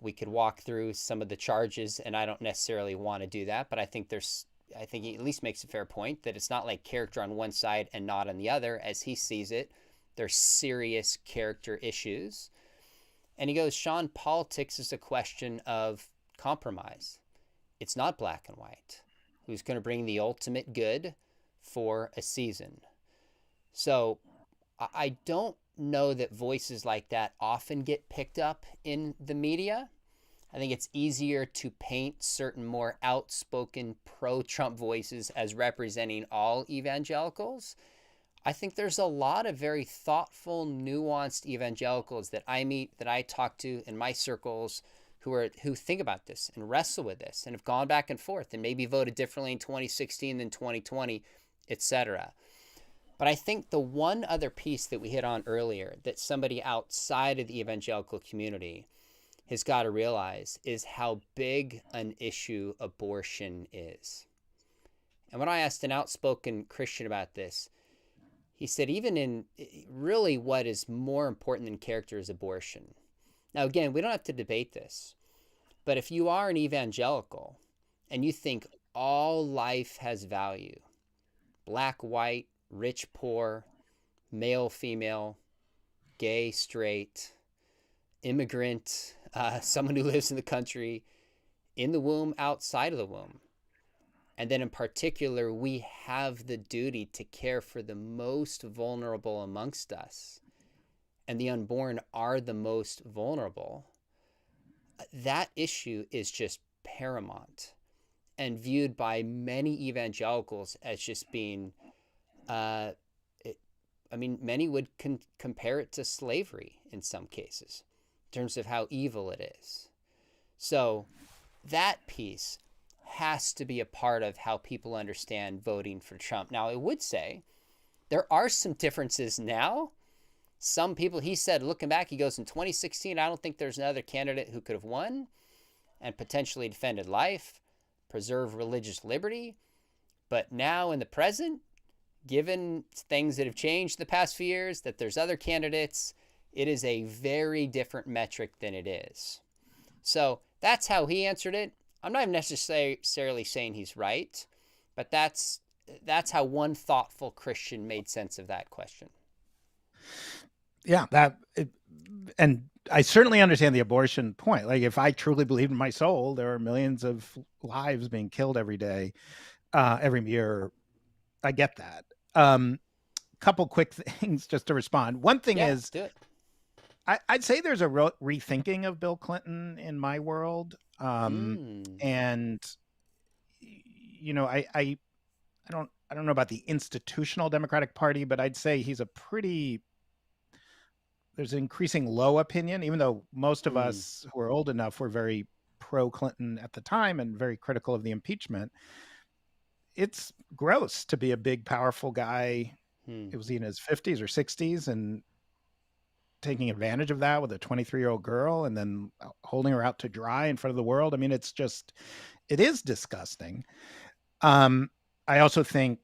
we could walk through some of the charges, and I don't necessarily want to do that, but I think he at least makes a fair point that it's not like character on one side and not on the other. As he sees it, there's serious character issues. And he goes, Sean, politics is a question of compromise. It's not black and white. Who's going to bring the ultimate good for a season? So I don't know that voices like that often get picked up in the media. I think it's easier to paint certain more outspoken pro-Trump voices as representing all evangelicals. I think there's a lot of very thoughtful, nuanced evangelicals that I meet, that I talk to in my circles, who think about this and wrestle with this and have gone back and forth and maybe voted differently in 2016 than 2020, etc. But I think the one other piece that we hit on earlier that somebody outside of the evangelical community has got to realize is how big an issue abortion is. And when I asked an outspoken Christian about this, he said even in really what is more important than character is abortion. Now, again, we don't have to debate this, but if you are an evangelical and you think all life has value, black, white, rich, poor, male, female, gay, straight, immigrant, someone who lives in the country, in the womb, outside of the womb, And then in particular, we have the duty to care for the most vulnerable amongst us. And the unborn are the most vulnerable. That issue is just paramount and viewed by many evangelicals as just being, uh, many would compare it to slavery in some cases, in terms of how evil it is. So that piece has to be a part of how people understand voting for Trump. Now, I would say there are some differences now. Some people, he said, looking back, he goes, in 2016, I don't think there's another candidate who could have won and potentially defended life, preserved religious liberty. But now in the present, given things that have changed the past few years, that there's other candidates, it is a very different metric than it is. So that's how he answered it. I'm not even necessarily saying he's right, but that's how one thoughtful Christian made sense of that question.
Yeah, and I certainly understand the abortion point. Like, if I truly believed in my soul, there are millions of lives being killed every day, every year. I get that. Couple quick things just to respond. One thing is,
do it.
I'd say there's a rethinking of Bill Clinton in my world. And I don't know about the institutional Democratic Party, but I'd say there's an increasing low opinion, even though most of us who are old enough were very pro Clinton at the time and very critical of the impeachment. It's gross to be a big, powerful guy. It was in his 50s or 60s and taking advantage of that with a 23-year-old girl and then holding her out to dry in front of the world. I mean, it is disgusting. I also think,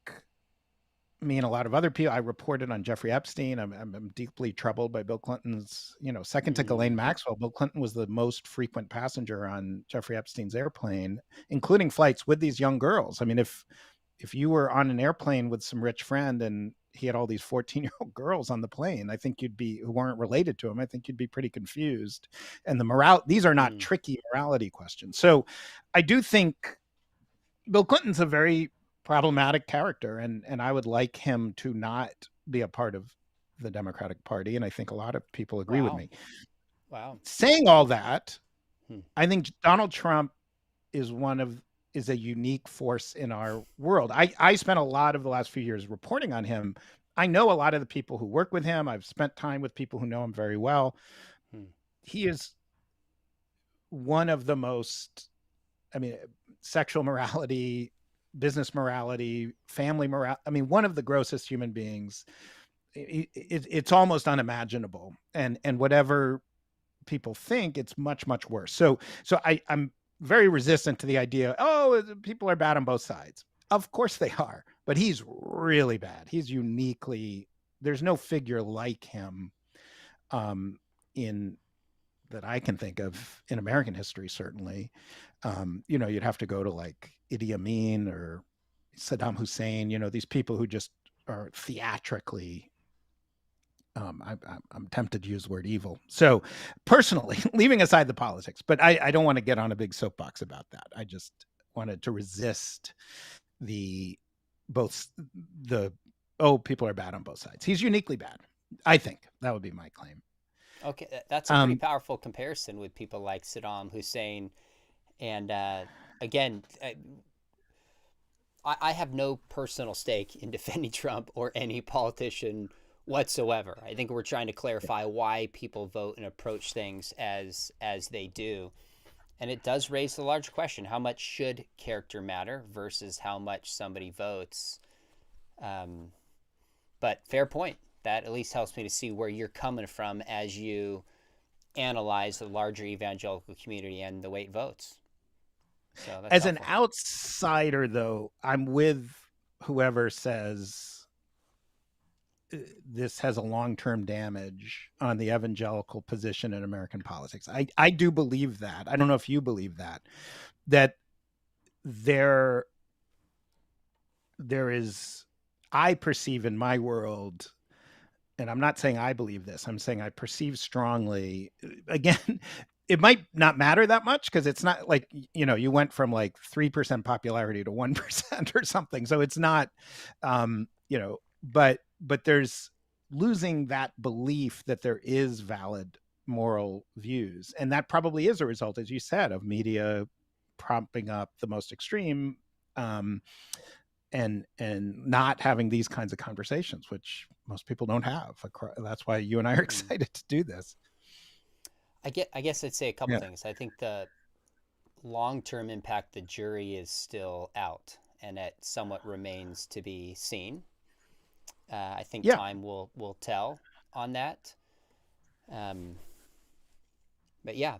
me and a lot of other people, I reported on Jeffrey Epstein. I'm deeply troubled by Bill Clinton's, second to Ghislaine Maxwell. Bill Clinton was the most frequent passenger on Jeffrey Epstein's airplane, including flights with these young girls. I mean, if you were on an airplane with some rich friend and he had all these 14-year-old girls on the plane, I think who weren't related to him, I think you'd be pretty confused. And these are not tricky morality questions. So I do think Bill Clinton's a very problematic character, and I would like him to not be a part of the Democratic Party, and I think a lot of people agree with me.
Wow.
Saying all that, I think Donald Trump is a unique force in our world. I spent a lot of the last few years reporting on him. I know a lot of the people who work with him. I've spent time with people who know him very well. He is one of the most, sexual morality, business morality, family morality. I mean, one of the grossest human beings. It's almost unimaginable. And whatever people think, it's much, much worse. So I'm very resistant to the idea, people are bad on both sides. Of course they are, but he's really bad. He's there's no figure like him that I can think of in American history, certainly. You'd have to go to like Idi Amin or Saddam Hussein, these people who just are theatrically, I'm tempted to use the word evil. So personally, leaving aside the politics, but I don't want to get on a big soapbox about that. I just wanted to resist people are bad on both sides. He's uniquely bad. I think that would be my claim.
Okay, that's a pretty powerful comparison with people like Saddam Hussein. And again, I have no personal stake in defending Trump or any politician whatsoever. I think we're trying to clarify why people vote and approach things as they do. And it does raise the larger question, how much should character matter versus how much somebody votes? But fair point. That at least helps me to see where you're coming from as you analyze the larger evangelical community and the way it votes. So that's
as
helpful.
An outsider, though, I'm with whoever says this has a long-term damage on the evangelical position in American politics. I do believe that. I don't know if you believe that there is, I perceive in my world, and I'm not saying I believe this, I'm saying I perceive strongly, again, it might not matter that much because it's not like, you went from like 3% popularity to 1% or something. So it's not, but there's losing that belief that there is valid moral views. And that probably is a result, as you said, of media propping up the most extreme, and not having these kinds of conversations, which most people don't have. That's why you and I are excited to do this.
I guess I'd say a couple
Yeah.
things. I think the long-term impact, the jury is still out, and it somewhat remains to be seen. I think
Yeah.
time will tell on that. Um, but yeah,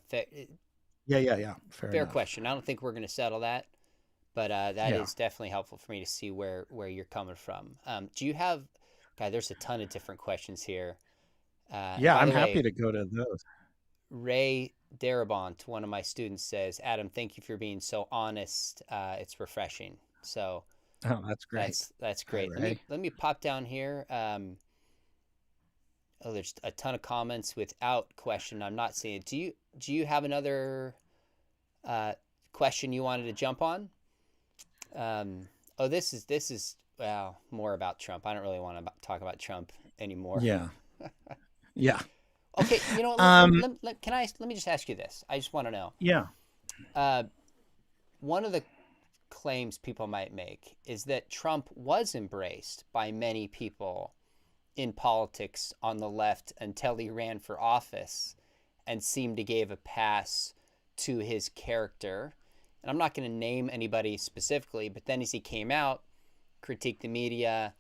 Yeah. Fair
fair
enough.
question. I don't think we're going to settle that, but that
Yeah.
is definitely helpful for me to see where you're coming from. Do you have, guy? There's a ton of different questions here. And
Yeah.
by
I'm
the
happy
way,
to go to those.
Ray Darabont, one of my students, says, "Adam, thank you for being so honest. It's refreshing." So
Oh, that's great.
that's
Hi,
great.
Ray.
Let me pop down here. Oh, there's a ton of comments without question. I'm not seeing it. Do you have another uh, question you wanted to jump on? Oh, this is well more about Trump. I don't really want to talk about Trump anymore.
Yeah. Yeah.
Okay,
Um,
let me just ask you this. I just want to know.
yeah.
Uh, one of the claims people might make is that Trump was embraced by many people in politics on the left until he ran for office and seemed to give a pass to his character. And I'm not going to name anybody specifically, but then as he came out, critiqued the media,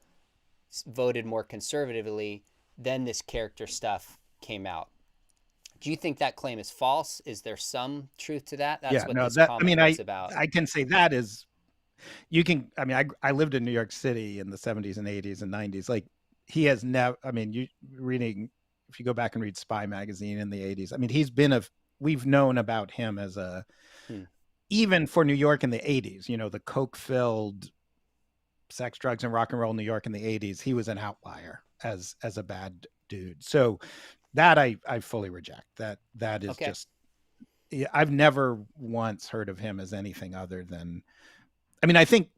voted more conservatively, then this character stuff came out. Do you think that claim is false? Is there some truth to that? That's
Yeah.
what
No,
this comment was about.
I can say that is, I lived in New York City in the 70s and 80s and 90s. Like, he has never, if you go back and read Spy magazine in the 80s, we've known about him as
Hmm.
even for New York in the 80s, the coke filled sex, drugs, and rock and roll New York in the 80s, he was an outlier as a bad dude. So that I fully reject. That is
Okay.
just, I've never once heard of him as anything other than, I think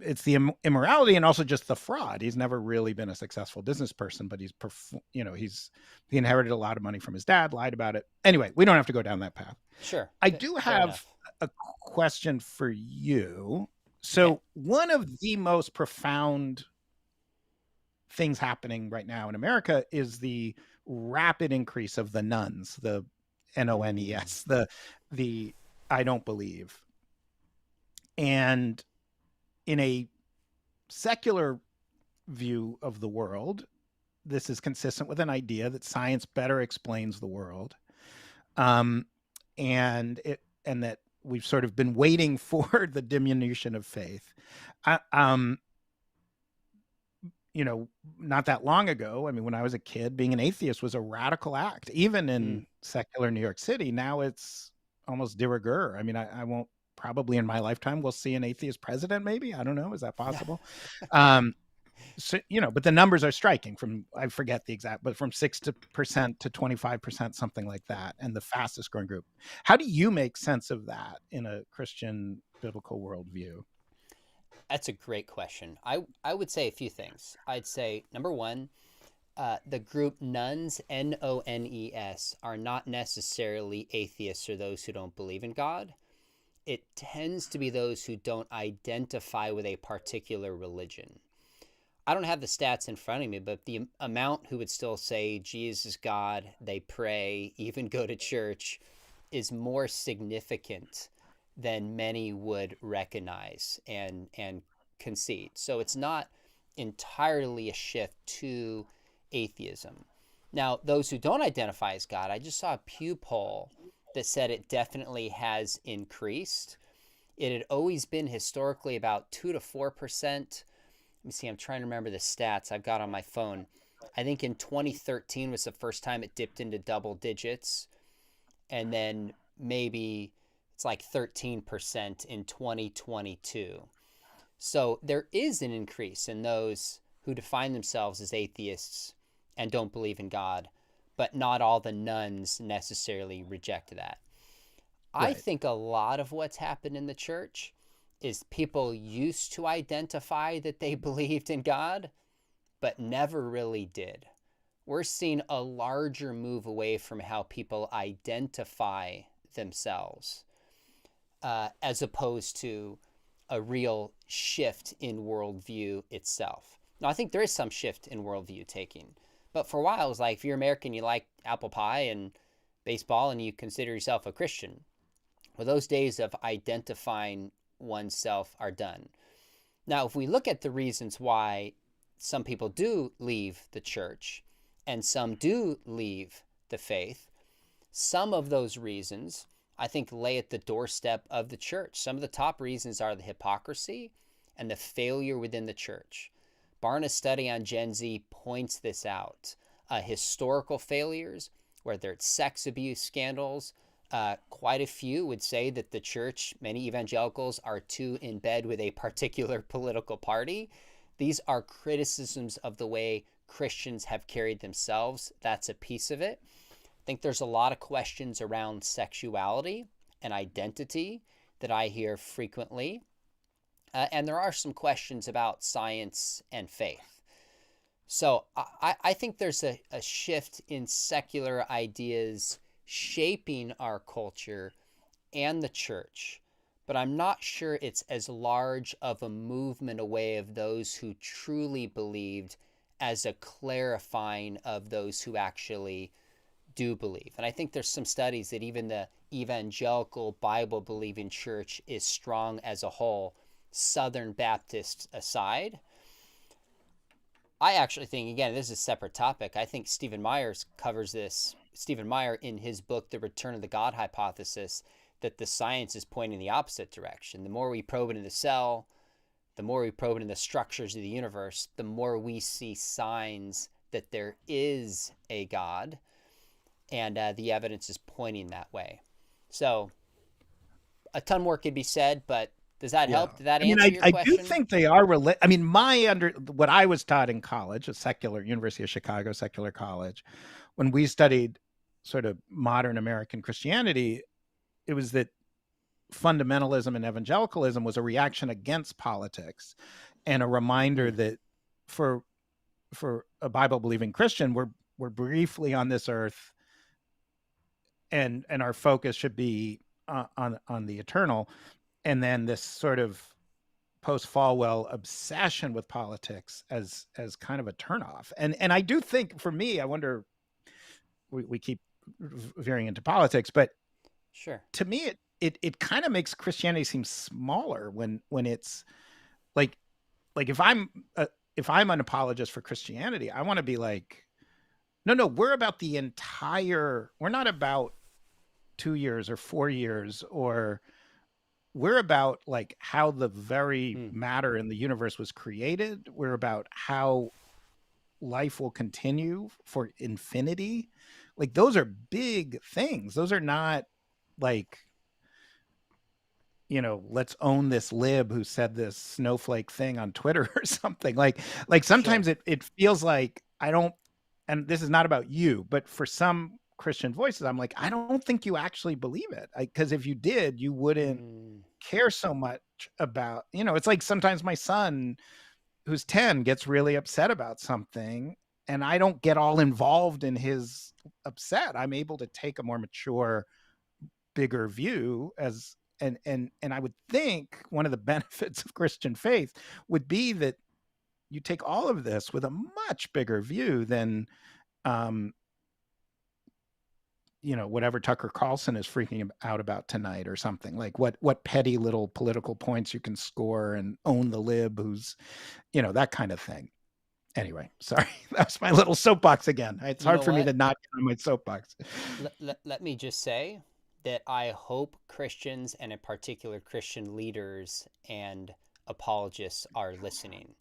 it's the immorality and also just the fraud. He's never really been a successful business person, but he inherited a lot of money from his dad, lied about it. Anyway, we don't have to go down that path.
Sure.
I do
Fair
have
enough.
a question for you.
Okay.
So one of the most profound things happening right now in America is the rapid increase of the nuns, the NONES, the I don't believe. And in a secular view of the world, this is consistent with an idea that science better explains the world, and that we've sort of been waiting for the diminution of faith. I, not that long ago, when I was a kid, being an atheist was a radical act, even
Mm.
in secular New York City. Now it's almost de rigueur. I won't, probably in my lifetime, we'll see an atheist president, maybe. I don't know. Is that possible? So, but the numbers are striking, from, I forget the exact, but from 6% to 25%, something like that. And the fastest growing group. How do you make sense of that in a Christian biblical worldview?
That's a great question. I would say a few things. I'd say, number one, the group nuns, NONES, are not necessarily atheists or those who don't believe in God. It tends to be those who don't identify with a particular religion. I don't have the stats in front of me, but the amount who would still say Jesus is God, they pray, even go to church, is more significant than many would recognize and concede. So it's not entirely a shift to atheism. Now, those who don't identify as God, I just saw a Pew poll that said it definitely has increased. It had always been historically about 2 to 4%. Let me see, I'm trying to remember the stats I've got on my phone. I think in 2013 was the first time it dipped into double digits. And then maybe it's like 13% in 2022. So there is an increase in those who define themselves as atheists and don't believe in God. but not all the nuns necessarily reject that. I
Right.
think a lot of what's happened in the church is people used to identify that they believed in God, but never really did. We're seeing a larger move away from how people identify themselves, as opposed to a real shift in worldview itself. Now, I think there is some shift in worldview taking, but for a while, it was like if you're American, you like apple pie and baseball, and you consider yourself a Christian. Well, those days of identifying oneself are done. Now, if we look at the reasons why some people do leave the church and some do leave the faith, some of those reasons, I think, lay at the doorstep of the church. Some of the top reasons are the hypocrisy and the failure within the church. Barna's study on Gen Z points this out. Historical failures, whether it's sex abuse scandals, quite a few would say that the church, many evangelicals, are too in bed with a particular political party. These are criticisms of the way Christians have carried themselves. That's a piece of it. I think there's a lot of questions around sexuality and identity that I hear frequently. And there are some questions about science and faith. So I think there's a shift in secular ideas shaping our culture and the church, but I'm not sure it's as large of a movement away of those who truly believed as a clarifying of those who actually do believe. And I think there's some studies that even the evangelical Bible-believing church is strong as a whole, Southern Baptists aside. I actually think, again, this is a separate topic. I think Stephen Meyer covers this. Stephen Meyer, in his book, The Return of the God Hypothesis, that the science is pointing the opposite direction. The more we probe into the cell, the more we probe into the structures of the universe, the more we see signs that there is a God, and the evidence is pointing that way. So a ton more could be said, but does that
Yeah.
help? Did that
I mean,
answer your
I do
question?
think they are I mean, what I was taught in college, a secular University of Chicago secular college, when we studied sort of modern American Christianity, it was that fundamentalism and evangelicalism was a reaction against politics and a reminder that for a Bible believing Christian, we're briefly on this earth, and our focus should be on the eternal. And then this sort of post Falwell obsession with politics as kind of a turnoff. And I do think, for me, I wonder, we keep veering into politics, but
Sure.
to me it kind of makes Christianity seem smaller when it's like if I'm an apologist for Christianity, I want to be like, no, we're about the entire, we're not about 2 years or 4 years, or we're about like how the very matter in the universe was created. We're about how life will continue for infinity. Like, those are big things. Those are not like, let's own this lib who said this snowflake thing on Twitter or something. Like sometimes
Sure.
it feels like I don't, and this is not about you, but for some Christian voices, I'm like, I don't think you actually believe it. Because if you did, you wouldn't care so much about, it's like sometimes my son, who's 10, gets really upset about something, and I don't get all involved in his upset. I'm able to take a more mature, bigger view and I would think one of the benefits of Christian faith would be that you take all of this with a much bigger view than whatever Tucker Carlson is freaking out about tonight or something. Like what petty little political points you can score and own the lib who's, that kind of thing. Anyway, sorry, that was my little soapbox again. It's hard for me to not get on my soapbox.
Let me just say that I hope Christians, and in particular Christian leaders and apologists, are listening.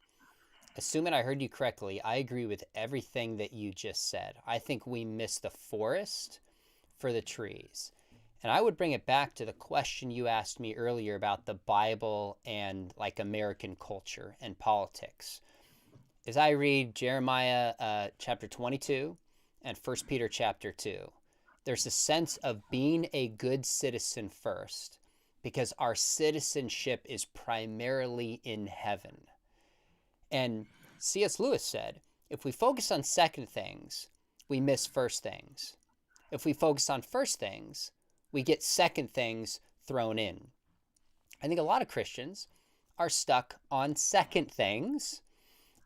Assuming I heard you correctly, I agree with everything that you just said. I think we miss the forest for the trees. And I would bring it back to the question you asked me earlier about the Bible and like American culture and politics. As I read Jeremiah chapter 22 and 1 Peter chapter 2. There's a sense of being a good citizen first, because our citizenship is primarily in heaven. And C.S. Lewis said, if we focus on second things, we miss first things. If we focus on first things, we get second things thrown in. I think a lot of Christians are stuck on second things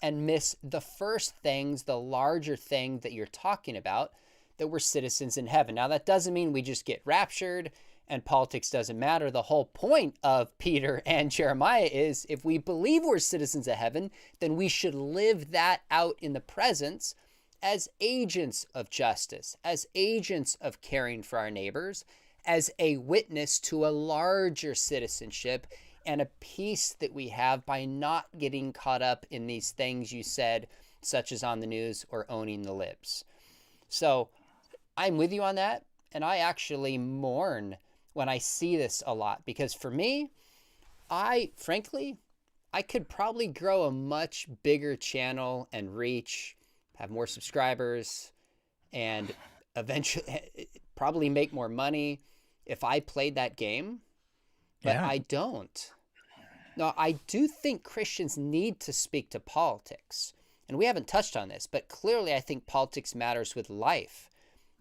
and miss the first things, the larger thing that you're talking about, that we're citizens in heaven. Now, that doesn't mean we just get raptured and politics doesn't matter. The whole point of Peter and Jeremiah is, if we believe we're citizens of heaven, then we should live that out in the presence as agents of justice, as agents of caring for our neighbors, as a witness to a larger citizenship and a peace that we have by not getting caught up in these things you said, such as on the news or owning the libs. So I'm with you on that. And I actually mourn when I see this a lot, because for me, frankly, I could probably grow a much bigger channel and reach, have more subscribers, and eventually probably make more money if I played that game, but I don't. Now, I do think Christians need to speak to politics, and we haven't touched on this, but clearly I think politics matters with life.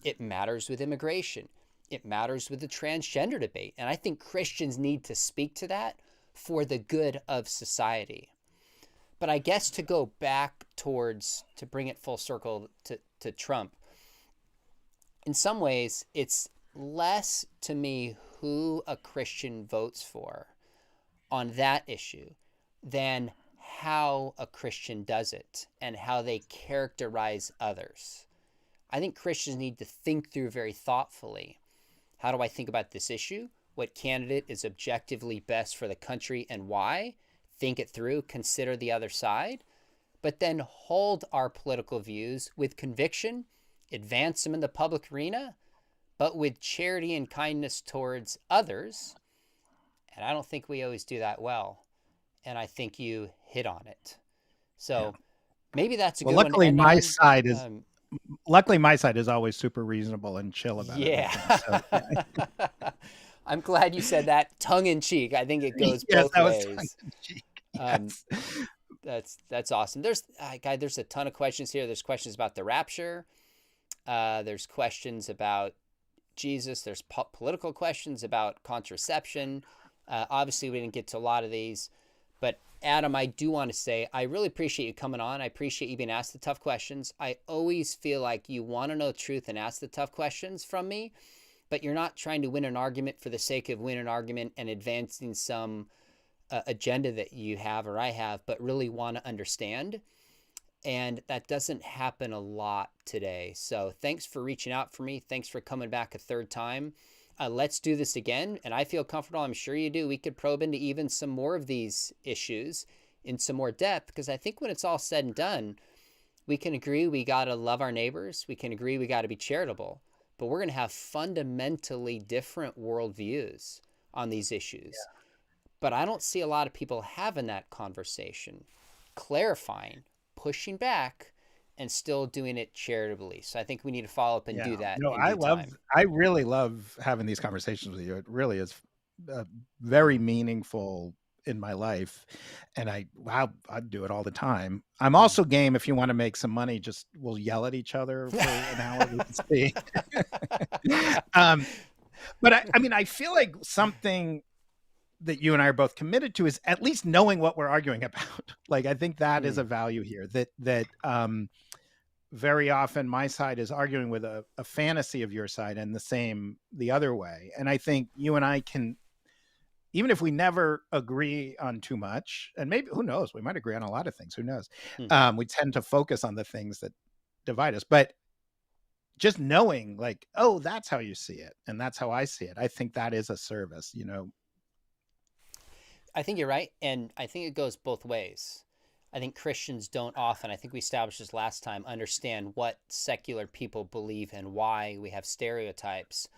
It matters with immigration. It matters with the transgender debate, and I think Christians need to speak to that for the good of society. But I guess to go back towards, to bring it full circle to Trump, in some ways, it's less to me who a Christian votes for on that issue than how a Christian does it and how they characterize others. I think Christians need to think through very thoughtfully, how do I think about this issue? What candidate is objectively best for the country and why? Think it through, consider the other side, but then hold our political views with conviction, advance them in the public arena, but with charity and kindness towards others. And I don't think we always do that well. And I think you hit on it. So maybe that's a good one.
Luckily, my side is always super reasonable and chill about it.
So, I'm glad you said that tongue in cheek. I think it goes both ways. That's awesome. There's a ton of questions here. There's questions about the rapture. There's questions about Jesus. There's political questions about contraception. Obviously, we didn't get to a lot of these. But Adam, I do want to say, I really appreciate you coming on. I appreciate you being asked the tough questions. I always feel like you want to know truth and ask the tough questions from me, but you're not trying to win an argument for the sake of winning an argument and advancing some agenda that you have or I have, but really want to understand. And that doesn't happen a lot today. So thanks for reaching out for me. Thanks for coming back a third time. Let's do this again. And I feel comfortable. I'm sure you do. We could probe into even some more of these issues in some more depth, because I think when it's all said and done, we can agree we got to love our neighbors. We can agree we got to be charitable, but we're going to have fundamentally different worldviews on these issues. Yeah. But I don't see a lot of people having that conversation, clarifying, pushing back, and still doing it charitably. So I think we need to follow up and do that.
No, I really love having these conversations with you. It really is very meaningful in my life, and I do it all the time. I'm also game if you want to make some money. Just we'll yell at each other for an hour. We can speak. But I mean, I feel like something that you and I are both committed to is at least knowing what we're arguing about. Like, I think that is a value here, that very often my side is arguing with a fantasy of your side and the other way. And I think you and I can, even if we never agree on too much, and maybe, who knows, we might agree on a lot of things, who knows? We tend to focus on the things that divide us, but just knowing like, oh, that's how you see it. And that's how I see it. I think that is a service, you know?
I think you're right. And I think it goes both ways. I think Christians don't often, I think we established this last time, understand what secular people believe and why we have stereotypes.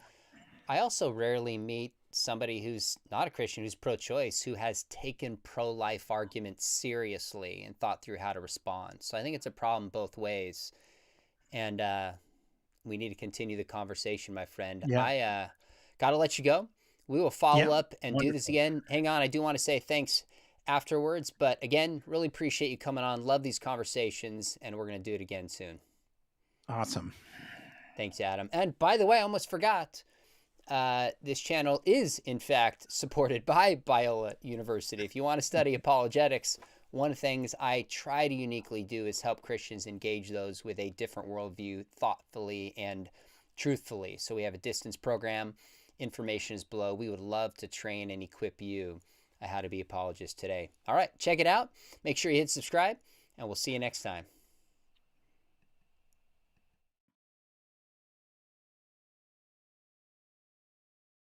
I also rarely meet somebody who's not a Christian, who's pro-choice, who has taken pro-life arguments seriously and thought through how to respond. So I think it's a problem both ways. And we need to continue the conversation, my friend.
Yeah.
I got to let you go. We will follow
Yeah.
up and do this
Wonderful.
again. Hang on. I do want to say thanks afterwards. But again, really appreciate you coming on. Love these conversations. And we're going to do it again soon.
Awesome.
Thanks, Adam. And by the way, I almost forgot. This channel is, in fact, supported by Biola University. If you want to study apologetics, one of the things I try to uniquely do is help Christians engage those with a different worldview thoughtfully and truthfully. So we have a distance program. Information is below. We would love to train and equip you on how to be apologists today. All right, check it out. Make sure you hit subscribe, and we'll see you next time.